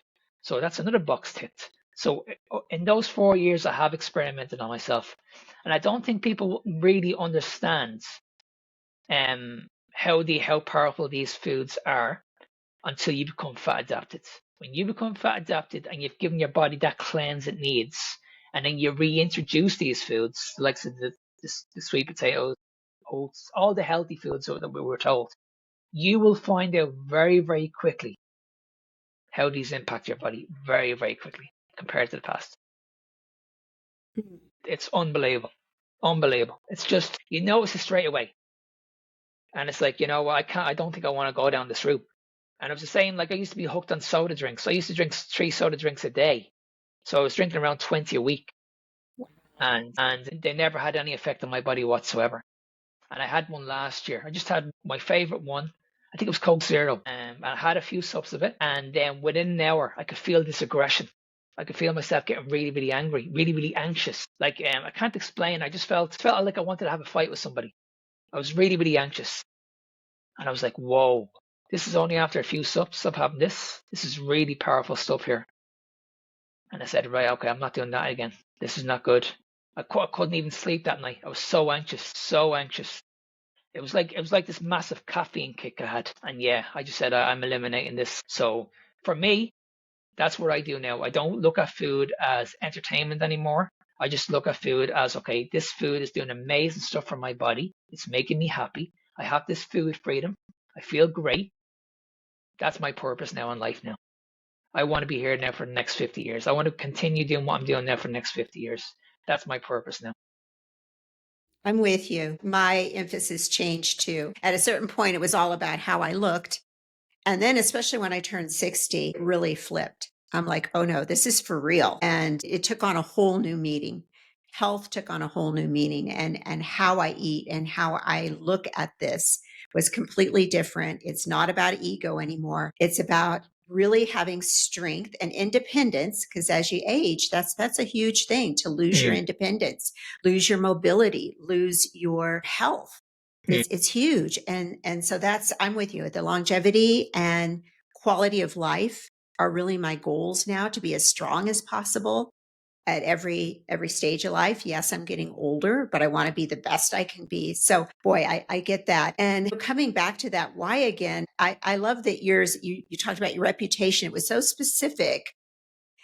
So that's another box ticked. So in those 4 years, I have experimented on myself, and I don't think people really understand how powerful these foods are until you become fat adapted. When you become fat adapted and you've given your body that cleanse it needs, and then you reintroduce these foods, like the sweet potatoes, oats, all the healthy foods that we were told, you will find out very, very quickly how these impact your body very, very quickly compared to the past. It's unbelievable. Unbelievable. It's just, you notice it straight away. And it's like, you know what, I don't think I want to go down this route. And I was just saying, like, I used to be hooked on soda drinks. I used to drink 3 soda drinks a day. So I was drinking around 20 a week. And they never had any effect on my body whatsoever. And I had one last year. I just had my favorite one. I think it was Coke Zero. And I had a few sups of it. And then within an hour, I could feel this aggression. I could feel myself getting really, really angry, really, really anxious. Like, I can't explain. I just felt like I wanted to have a fight with somebody. I was really, really anxious. And I was like, whoa, this is only after a few sups of having this. This is really powerful stuff here. And I said, right, okay, I'm not doing that again. This is not good. I couldn't even sleep that night. I was so anxious, so anxious. It was like this massive caffeine kick I had. And yeah, I just said, I'm eliminating this. So for me, That's what I do now. I don't look at food as entertainment anymore. I just look at food as, okay, this food is doing amazing stuff for my body. It's making me happy. I have this food freedom. I feel great. That's my purpose now in life now. I want to be here now for the next 50 years. I want to continue doing what I'm doing now for the next 50 years. That's my purpose now. I'm with you. My emphasis changed too. At a certain point, it was all about how I looked. And then, especially when I turned 60, it really flipped. I'm like, oh no, this is for real. And it took on a whole new meaning. Health took on a whole new meaning, and how I eat and how I look at this was completely different. It's not about ego anymore. It's about really having strength and independence, because as you age, that's a huge thing, to lose your Mm, independence, lose your mobility, lose your health. mm. It's huge. And so that's, I'm with you. The longevity and quality of life are really my goals now, to be as strong as possible at every stage of life. Yes, I'm getting older, but I want to be the best I can be. So boy, I get that. And coming back to that why again, I love that you talked about your reputation. It was so specific.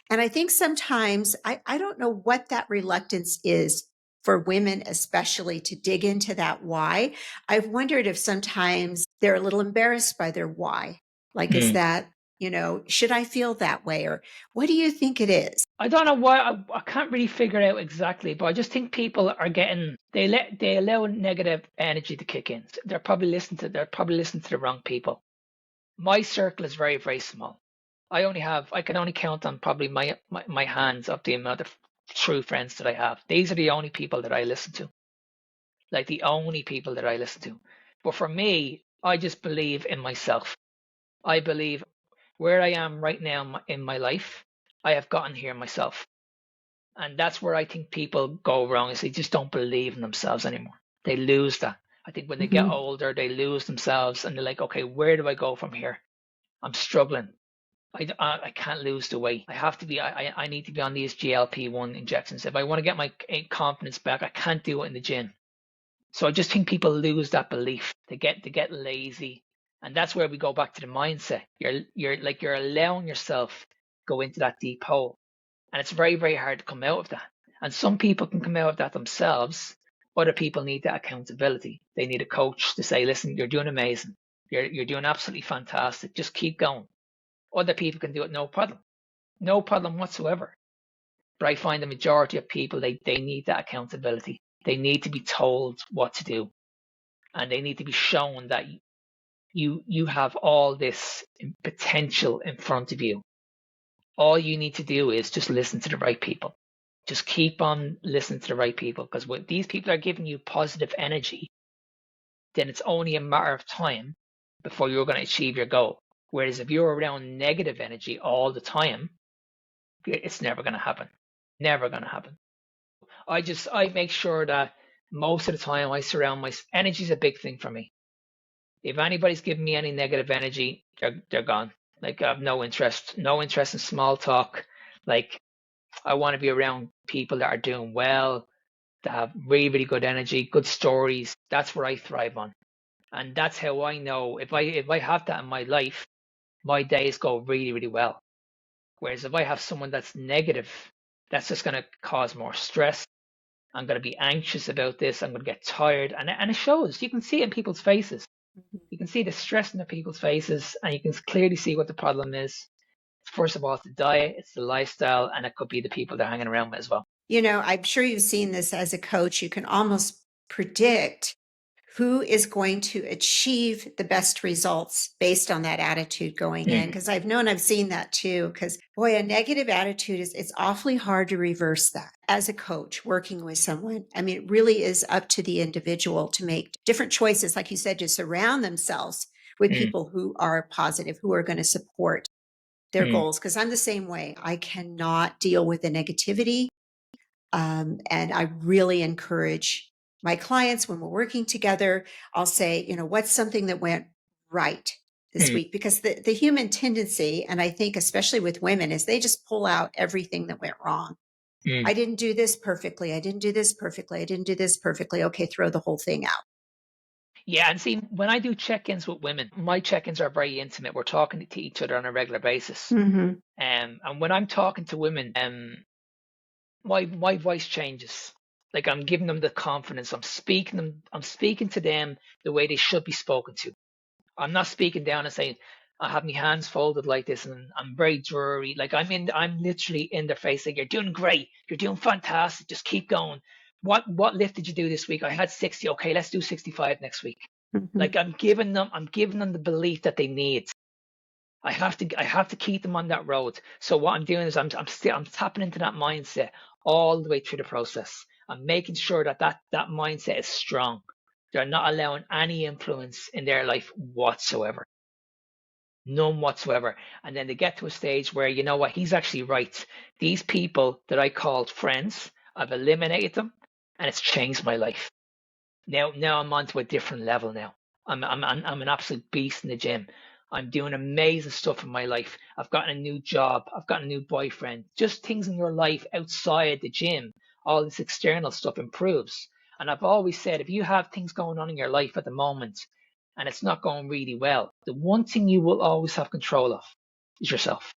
And I think sometimes I don't know what that reluctance is for women, especially, to dig into that why. I've wondered if sometimes they're a little embarrassed by their why. Like, is Mm. that, should I feel that way? Or what do you think it is? I don't know why. I can't really figure it out exactly, but I just think people are getting they allow negative energy to kick in. They're probably listening to the wrong people. My circle is very, very small. I can only count on probably my hands of the amount of true friends that I have. These are the only people that I listen to, like the only people that I listen to. But for me, I just believe in myself. I believe where I am right now in my life, I have gotten here myself. And that's where I think people go wrong, is they just don't believe in themselves anymore. They lose that. I think when they get Mhm. older, they lose themselves and they're like, okay, where do I go from here? I'm struggling. I can't lose the weight. I have to be. I need to be on these GLP-1 injections. If I want to get my confidence back, I can't do it in the gym. So I just think people lose that belief. They get lazy, and that's where we go back to the mindset. You're allowing yourself go into that deep hole, and it's very, very hard to come out of that. And some people can come out of that themselves. Other people need that accountability. They need a coach to say, "Listen, you're doing amazing. You're doing absolutely fantastic. Just keep going." Other people can do it, no problem, no problem whatsoever. But I find the majority of people, they need that accountability. They need to be told what to do, and they need to be shown that you have all this potential in front of you. All you need to do is just listen to the right people. Just keep on listening to the right people, because when these people are giving you positive energy, then it's only a matter of time before you're going to achieve your goal. Whereas if you're around negative energy all the time, it's never going to happen. Never going to happen. I make sure that most of the time I surround my energy is a big thing for me. If anybody's giving me any negative energy, they're gone. Like I have no interest in small talk. Like I want to be around people that are doing well, that have really, really good energy, good stories. That's what I thrive on. And that's how I know if I have that in my life, my days go really, really well. Whereas if I have someone that's negative, that's just going to cause more stress. I'm going to be anxious about this. I'm going to get tired. And it shows. You can see it in people's faces. You can see the stress in the people's faces, and you can clearly see what the problem is. First of all, it's the diet, it's the lifestyle, and it could be the people they're hanging around with as well. I'm sure you've seen this as a coach. You can almost predict who is going to achieve the best results based on that attitude going in. Mm, Because I've seen that too. Because boy, a negative attitude it's awfully hard to reverse that. As a coach working with someone, I mean, it really is up to the individual to make different choices, like you said, to surround themselves with mm, people who are positive, who are going to support their mm, goals. Because I'm the same way. I cannot deal with the negativity. And I really encourage my clients when we're working together, I'll say, what's something that went right this mm, week? Because the human tendency, and I think especially with women, is they just pull out everything that went wrong. mm. I didn't do this perfectly. I didn't do this perfectly. I didn't do this perfectly. Okay, throw the whole thing out. Yeah, and see, when I do check-ins with women, my check-ins are very intimate. We're talking to each other on a regular basis. Mhm. And when I'm talking to women, my voice changes. Like I'm giving them the confidence. I'm speaking to them the way they should be spoken to. I'm not speaking down and saying I have my hands folded like this and I'm very dreary. Like I'm literally in their face like you're doing great, you're doing fantastic, just keep going. What lift did you do this week? I had 60. Okay, let's do 65 next week. Mhm. Like I'm giving them the belief that they need. I have to keep them on that road. So what I'm doing is I'm tapping into that mindset all the way through the process. I'm making sure that mindset is strong. They're not allowing any influence in their life whatsoever. None whatsoever. And then they get to a stage where, you know what, he's actually right. These people that I called friends, I've eliminated them and it's changed my life. Now I'm on to a different level now. I'm an absolute beast in the gym. I'm doing amazing stuff in my life. I've gotten a new job. I've got a new boyfriend. Just things in your life outside the gym, all this external stuff improves. And I've always said, if you have things going on in your life at the moment and it's not going really well, the one thing you will always have control of is yourself.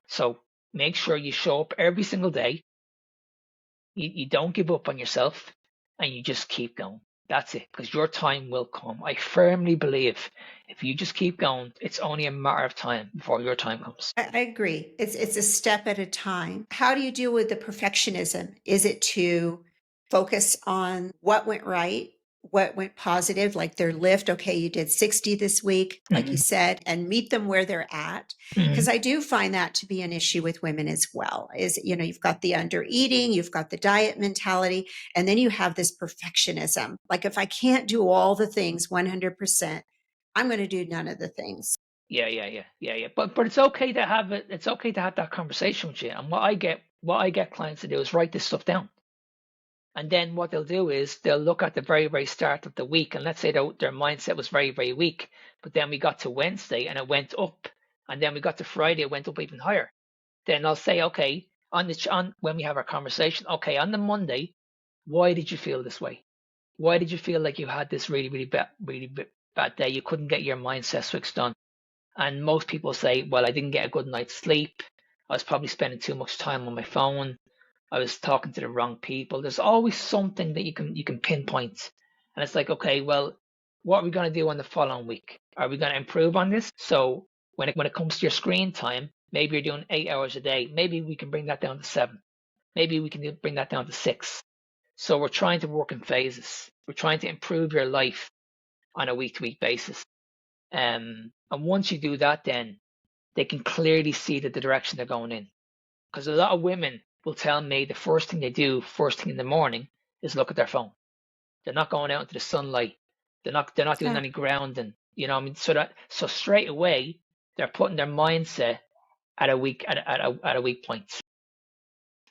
So make sure you show up every single day. You don't give up on yourself and you just keep going. That's it, because your time will come. I firmly believe if you just keep going, it's only a matter of time before your time comes. I agree. It's a step at a time. How do you deal with the perfectionism? Is it to focus on what went right, what went positive, like their lift? Okay, you did 60 this week, like you Hmm. said, and meet them where they're at. Hmm. Because I do find that to be an issue with women as well. Is, you've got the under eating, you've got the diet mentality, and then you have this perfectionism. Like, if I can't do all the things 100%, I'm going to do none of the things. Yeah. But it's okay to have it. It's okay to have that conversation with you. And what I get clients to do is write this stuff down. And then what they'll do is they'll look at the very, very start of the week. And let's say their mindset was very, very weak. But then we got to Wednesday and it went up. And then we got to Friday, it went up even higher. Then I'll say, okay, on when we have our conversation, okay, on the Monday, why did you feel this way? Why did you feel like you had this bad day? You couldn't get your mindset switched on. And most people say, well, I didn't get a good night's sleep. I was probably spending too much time on my phone. I was talking to the wrong people. There's always something that you can pinpoint. And it's like, okay, well, what are we going to do on the following week? Are we going to improve on this? So when it comes to your screen time, maybe you're doing 8 hours a day. Maybe we can bring that down to 7. Maybe we can bring that down to 6. So we're trying to work in phases. We're trying to improve your life on a week to week basis. And once you do that, then they can clearly see the direction they're going in. Because a lot of women will tell me the first thing they do first thing in the morning is look at their phone. They're not going out into the sunlight. They're not doing Yeah. any grounding. You know what I mean? So straight away they're putting their mindset at a weak point.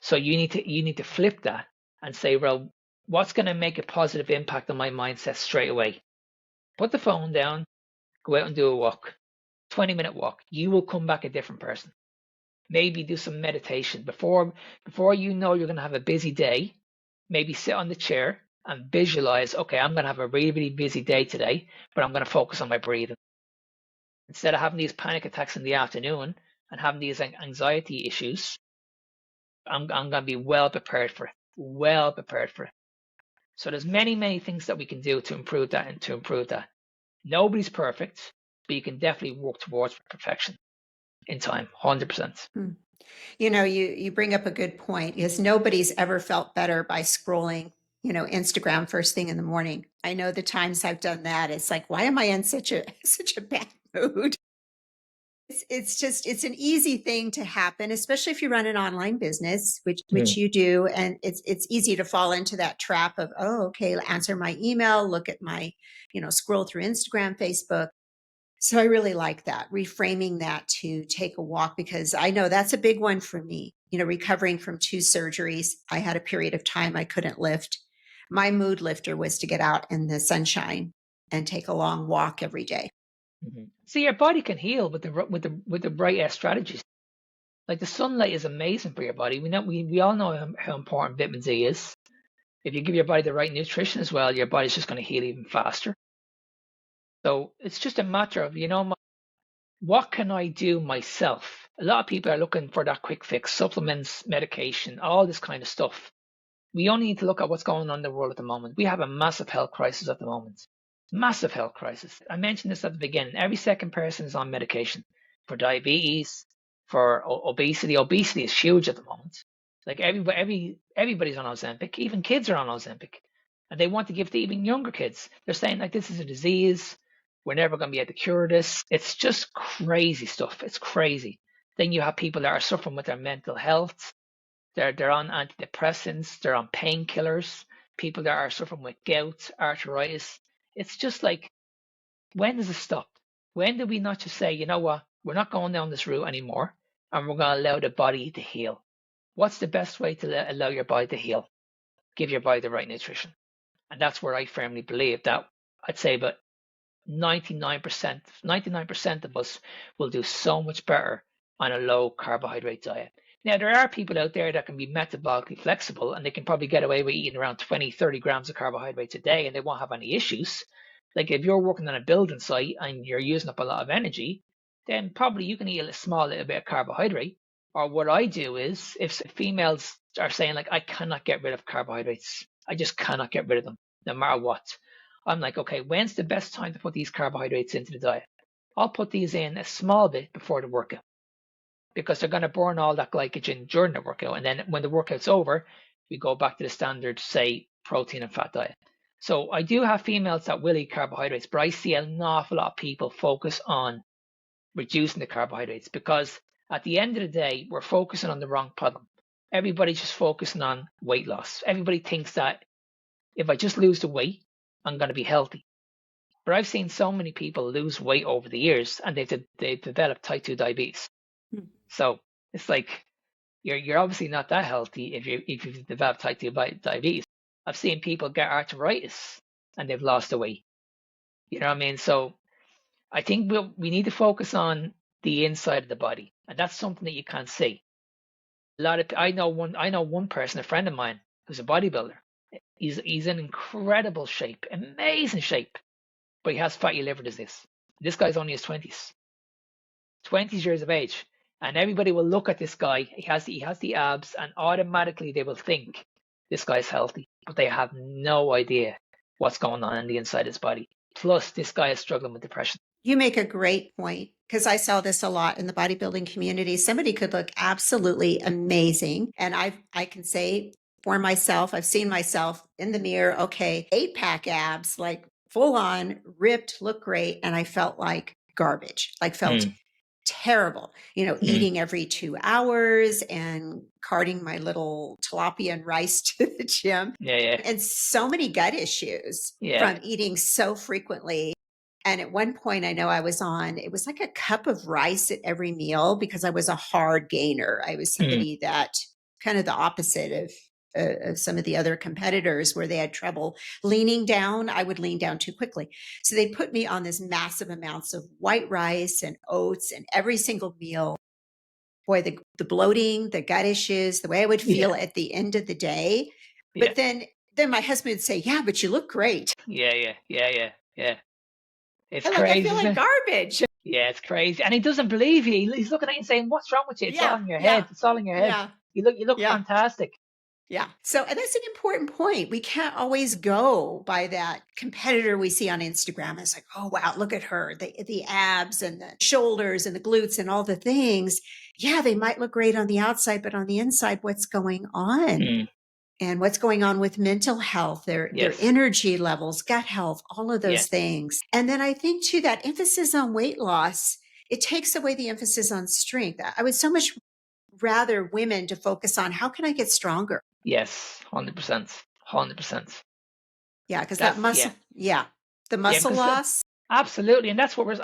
So you need to flip that and say, well, what's going to make a positive impact on my mindset straight away? Put the phone down, go out and do a walk. 20-minute walk. You will come back a different person. Maybe do some meditation before you know you're going to have a busy day. Maybe sit on the chair and visualize, okay, I'm going to have a really, really busy day today, but I'm going to focus on my breathing. Instead of having these panic attacks in the afternoon and having these anxiety issues, I'm going to be well prepared for it. Well prepared for it. So there's many, many things that we can do to improve that and to improve that. Nobody's perfect, but you can definitely work towards perfection in time, 100%. Mm. You bring up a good point, because nobody's ever felt better by scrolling, Instagram first thing in the morning. I know the times I've done that. It's like, why am I in such a such a bad mood? It's an easy thing to happen, especially if you run an online business, which Mm. you do, and it's easy to fall into that trap of, oh, okay, answer my email, look at my, scroll through Instagram, Facebook. So I really like that, reframing that to take a walk, because I know that's a big one for me. Recovering from 2 surgeries, I had a period of time I couldn't lift. My mood lifter was to get out in the sunshine and take a long walk every day. Mhm. See, your body can heal with the right strategies. Like the sunlight is amazing for your body. We all know how important vitamin D is. If you give your body the right nutrition as well, your body's just going to heal even faster. So it's just a matter of, what can I do myself? A lot of people are looking for that quick fix, supplements, medication, all this kind of stuff. We only need to look at what's going on in the world at the moment. We have a massive health crisis at the moment. Massive health crisis. I mentioned this at the beginning. Every second person is on medication for diabetes, for obesity. Obesity is huge at the moment. Like everybody's on Ozempic. Even kids are on Ozempic, and they want to give to even younger kids. They're saying like this is a disease. We're never going to be able to cure this. It's just crazy stuff. It's crazy. Then you have people that are suffering with their mental health. They're on antidepressants, they're on painkillers, people that are suffering with gout, arthritis. It's just like, when does it stop? When do we not just say, you know what, we're not going down this route anymore, and we're going to allow the body to heal? What's the best way to allow your body to heal? Give your body the right nutrition. And that's where I firmly believe that I'd say about 99% of us will do so much better on a low carbohydrate diet. Now, there are people out there that can be metabolically flexible and they can probably get away with eating around 20, 30 grams of carbohydrates a day and they won't have any issues. Like if you're working on a building site and you're using up a lot of energy, then probably you can eat a small little bit of carbohydrate. Or what I do is, if females are saying like, I cannot get rid of carbohydrates, I just cannot get rid of them, no matter what. I'm like, okay, when's the best time to put these carbohydrates into the diet? I'll put these in a small bit before the workout because they're going to burn all that glycogen during the workout. And then when the workout's over, we go back to the standard, say, protein and fat diet. So I do have females that will eat carbohydrates, but I see an awful lot of people focus on reducing the carbohydrates because at the end of the day, we're focusing on the wrong problem. Everybody's just focusing on weight loss. Everybody thinks that if I just lose the weight, I'm going to be healthy. But I've seen so many people lose weight over the years and they've developed type 2 diabetes. Hmm. So it's like you're obviously not that healthy if you've developed type 2 diabetes. I've seen people get arthritis and they've lost the weight. You know what I mean? So I think we need to focus on the inside of the body, and that's something that you can't see. A lot of I know one person, a friend of mine, who's a bodybuilder. He's in incredible shape, amazing shape, but he has fatty liver disease. This guy's only his 20s years of age, and everybody will look at this guy. He has the abs, and automatically they will think this guy's healthy, but they have no idea what's going on the inside of his body. Plus, this guy is struggling with depression. You make a great point because I saw this a lot in the bodybuilding community. Somebody could look absolutely amazing. And I can say for myself, I've seen myself in the mirror, okay, 8-pack abs, like full on, ripped, look great. And I felt like garbage, like felt Mm, terrible, mm, eating every 2 hours and carting my little tilapia and rice to the gym. yeah, yeah, And so many gut issues yeah. from eating so frequently. And at one point, I know I was on, it was like a cup of rice at every meal because I was a hard gainer. I was Mm, somebody that kind of the opposite of some of the other competitors where they had trouble leaning down. I would lean down too quickly. So they put me on this massive amounts of white rice and oats and every single meal. Boy, the bloating, the gut issues, the way I would yeah, feel at the end of the day. yeah, But then my husband would say, yeah, but you look great. yeah, yeah, yeah, yeah, yeah. It's I'm like, I crazy, feel isn't like it? garbage. Yeah, it's crazy. And he doesn't believe you. He's looking at you and saying, "What's wrong with you? It's all Yeah, in your yeah, head. It's all in your head. yeah, You look yeah, fantastic." yeah. So, and that's an important point. We can't always go by that competitor we see on Instagram. It's like, oh wow, look at her, the abs and the shoulders and the glutes and all the things. Yeah, they might look great on the outside, but on the inside, what's going on? Mm, And what's going on with mental health, their yes. energy levels, gut health, all of Yeah. those things. And then I think too that emphasis on weight loss, it takes away the emphasis on strength. I would so much rather women to focus on how can I get stronger? Yes. 100%. 100%. Yeah, because that That's yeah. muscle, yeah, the Yeah. muscle Because loss. absolutely, and that's what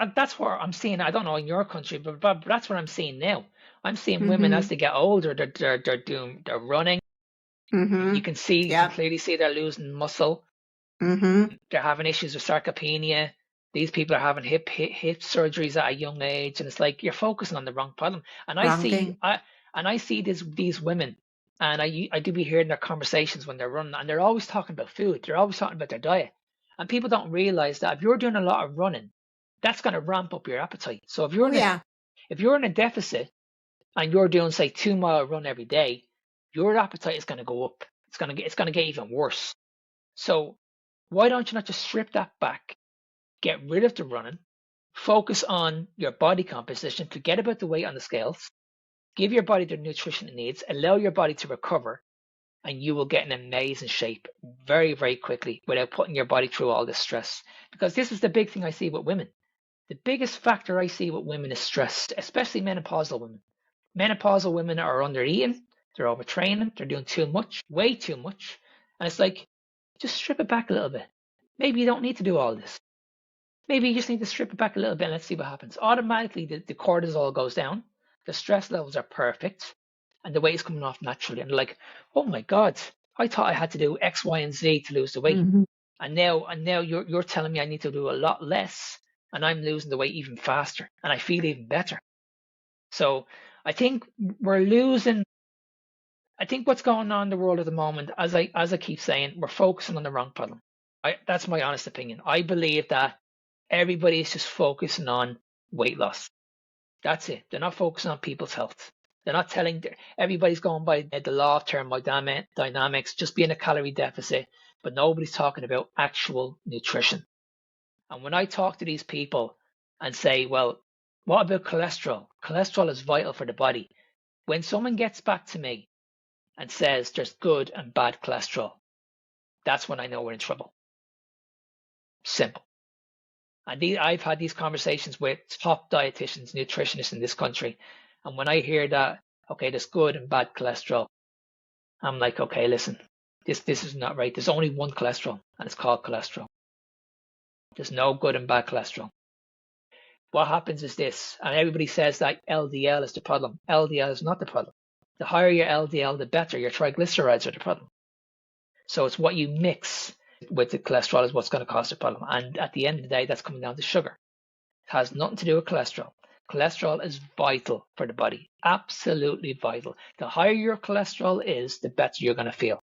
I'm seeing. I don't know in your country, but that's what I'm seeing now. I'm seeing women as Mm-hmm. they get older, they're running. Mm-hmm. You can Yep. clearly see they're losing muscle. Mm-hmm. They're having issues with sarcopenia. These people are having hip surgeries at a young age, and it's like you're focusing on the wrong problem. Wrong thing. And I see these women, and I do be hearing their conversations when they're running, and they're always talking about food. They're always talking about their diet, And people don't realize that if you're doing a lot of running, that's going to ramp up your appetite. So if you're Oh, yeah. if you're in a deficit and you're doing say 2 mile run every day, your appetite is going to go up. It's going to get even worse. So why don't you not just strip that back, get rid of the running, focus on your body composition, forget about the weight on the scales, give your body the nutrition it needs, allow your body to recover, and you will get in amazing shape very, very quickly without putting your body through all this stress. Because this is the big thing I see with women. The biggest factor I see with women is stress, especially menopausal women. Menopausal women are under eating, they're overtraining, they're doing too much, way too much. And it's like, just strip it back a little bit. Maybe you don't need to do all this. Maybe you just need to strip it back a little bit and let's see what happens. Automatically, the cortisol goes down, the stress levels are perfect, and the weight is coming off naturally. And they're like, oh my God, I thought I had to do X, Y, and Z to lose the weight. Mhm. And now you're telling me I need to do a lot less, and I'm losing the weight even faster, and I feel even better. So I think we're losing. I think what's going on in the world at the moment, as I keep saying, we're focusing on the wrong problem. That's my honest opinion. I believe that everybody is just focusing on weight loss. That's it. They're not focusing on people's health. They're not telling everybody's going by the law of thermodynamics, just be in a calorie deficit, but nobody's talking about actual nutrition. And when I talk to these people and say, well, what about cholesterol? Cholesterol is vital for the body. When someone gets back to me and says there's good and bad cholesterol, that's when I know we're in trouble. Simple. And I've had these conversations with top dietitians, nutritionists in this country. And when I hear that, okay, there's good and bad cholesterol, I'm like, okay, listen, this is not right. There's only one cholesterol, and it's called cholesterol. There's no good and bad cholesterol. What happens is this, and everybody says that LDL is the problem. LDL is not the problem. The higher your LDL, the better. Your triglycerides are the problem. So it's what you mix with the cholesterol is what's going to cause the problem. And at the end of the day, that's coming down to sugar. It has nothing to do with cholesterol. Cholesterol is vital for the body. Absolutely vital. The higher your cholesterol is, the better you're going to feel.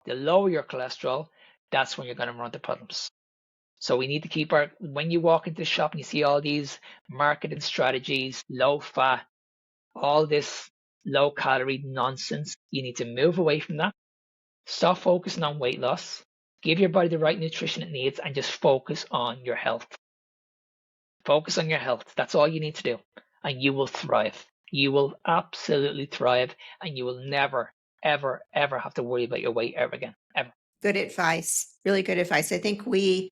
The lower your cholesterol, that's when you're going to run into problems. So we need to keep when you walk into the shop and you see all these marketing strategies, low fat, all this low calorie nonsense, you need to move away from that. Stop focusing on weight loss. Give your body the right nutrition it needs and just focus on your health. Focus on your health. That's all you need to do. And you will thrive. You will absolutely thrive. And you will never, ever, ever have to worry about your weight ever again. Ever. Good advice. Really good advice. I think we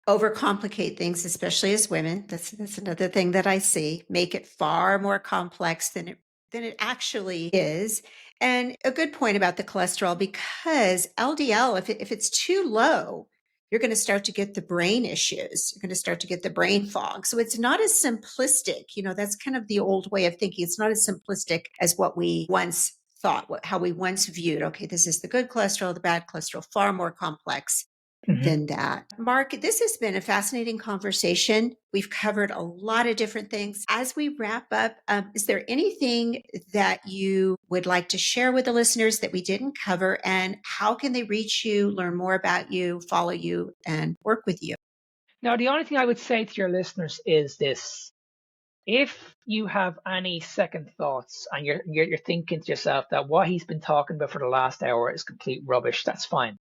overcomplicate things, especially as women. That's another thing that I see. Make it far more complex than it actually is. And a good point about the cholesterol, because LDL, if it's too low, you're going to start to get the brain issues. You're going to start to get the brain fog. So it's not as simplistic. That's kind of the old way of thinking. It's not as simplistic as what we once thought, how we once viewed. Okay, this is the good cholesterol, the bad cholesterol, far more complex than that. Mark, this has been a fascinating conversation. We've covered a lot of different things. As we wrap up, is there anything that you would like to share with the listeners that we didn't cover? And how can they reach you, learn more about you, follow you, and work with you? Now, the only thing I would say to your listeners is this. If you have any second thoughts and you're thinking to yourself that what he's been talking about for the last hour is complete rubbish, that's fine.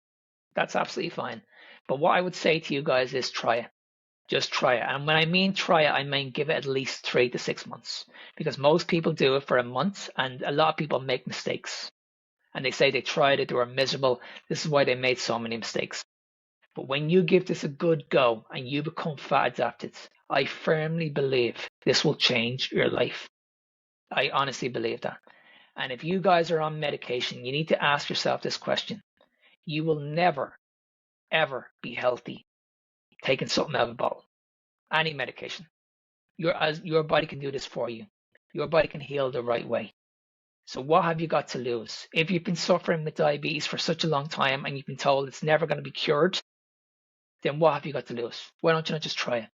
That's absolutely fine. But what I would say to you guys is try it. Just try it. And when I mean try it, I mean give it at least 3 to 6 months. Because most people do it for a month and a lot of people make mistakes. And they say they tried it, they were miserable. This is why they made so many mistakes. But when you give this a good go and you become fat adapted, I firmly believe this will change your life. I honestly believe that. And if you guys are on medication, you need to ask yourself this question. You will never, ever be healthy taking something out of a bottle. Any medication. Your body can do this for you. Your body can heal the right way. So what have you got to lose? If you've been suffering with diabetes for such a long time and you've been told it's never going to be cured, then what have you got to lose? Why don't you not just try it?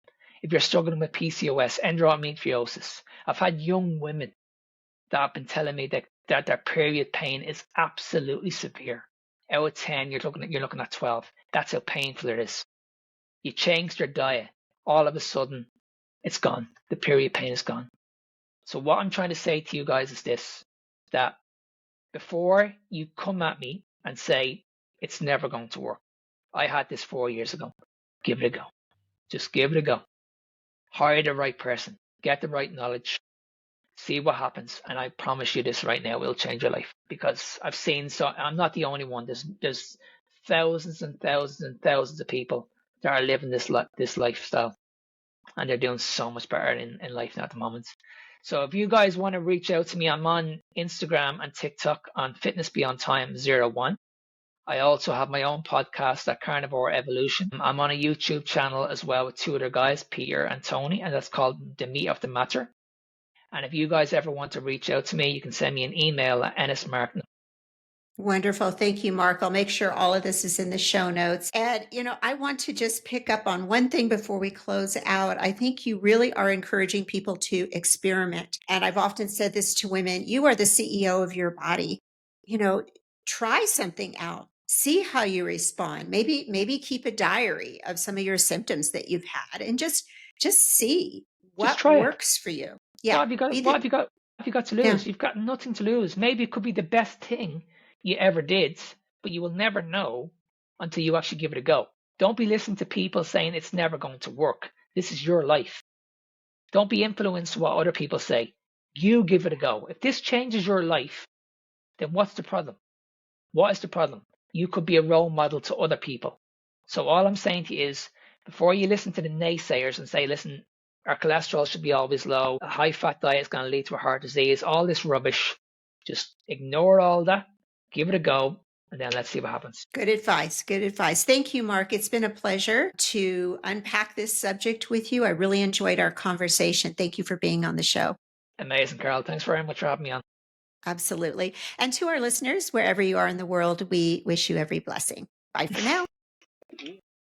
If you're struggling with PCOS, endometriosis, I've had young women that have been telling me that their period pain is absolutely severe. out of 10, you're looking at 12. That's how painful it is. You changed your diet, all of a sudden, it's gone. The period pain is gone. So what I'm trying to say to you guys is this, that before you come at me and say it's never going to work, I had this 4 years ago. Give it a go. Just give it a go. Hire the right person. Get the right knowledge. See what happens. And I promise you this right now will change your life, because I've seen, so I'm not the only one. There's thousands and thousands and thousands of people that are living this lifestyle, and they're doing so much better in life now at the moment. So if you guys want to reach out to me, I'm on Instagram and TikTok on Fitness Beyond Time 01. I also have my own podcast at Carnivore Evolution. I'm on a YouTube channel as well with two other guys, Peter and Tony, and that's called The Meat of the Matter. And if you guys ever want to reach out to me, you can send me an email at ennismartin. Wonderful. Thank you, Mark. I'll make sure all of this is in the show notes. And, I want to just pick up on one thing before we close out. I think you really are encouraging people to experiment. And I've often said this to women, you are the CEO of your body. Try something out. See how you respond. Maybe keep a diary of some of your symptoms that you've had and just see Just what try it. works for you. Yeah. What have you got to lose? Yeah. You've got nothing to lose. Maybe it could be the best thing you ever did, but you will never know until you actually give it a go. Don't be listening to people saying it's never going to work. This is your life. Don't be influenced by what other people say. You give it a go. If this changes your life, then what's the problem? What is the problem? You could be a role model to other people. So all I'm saying to you is, before you listen to the naysayers and say, listen, our cholesterol should be always low, a high-fat diet is going to lead to a heart disease, all this rubbish, just ignore all that, give it a go, and then let's see what happens. Good advice. Good advice. Thank you, Mark. It's been a pleasure to unpack this subject with you. I really enjoyed our conversation. Thank you for being on the show. Amazing, Carol. Thanks very much for having me on. Absolutely. And to our listeners, wherever you are in the world, we wish you every blessing. Bye for now.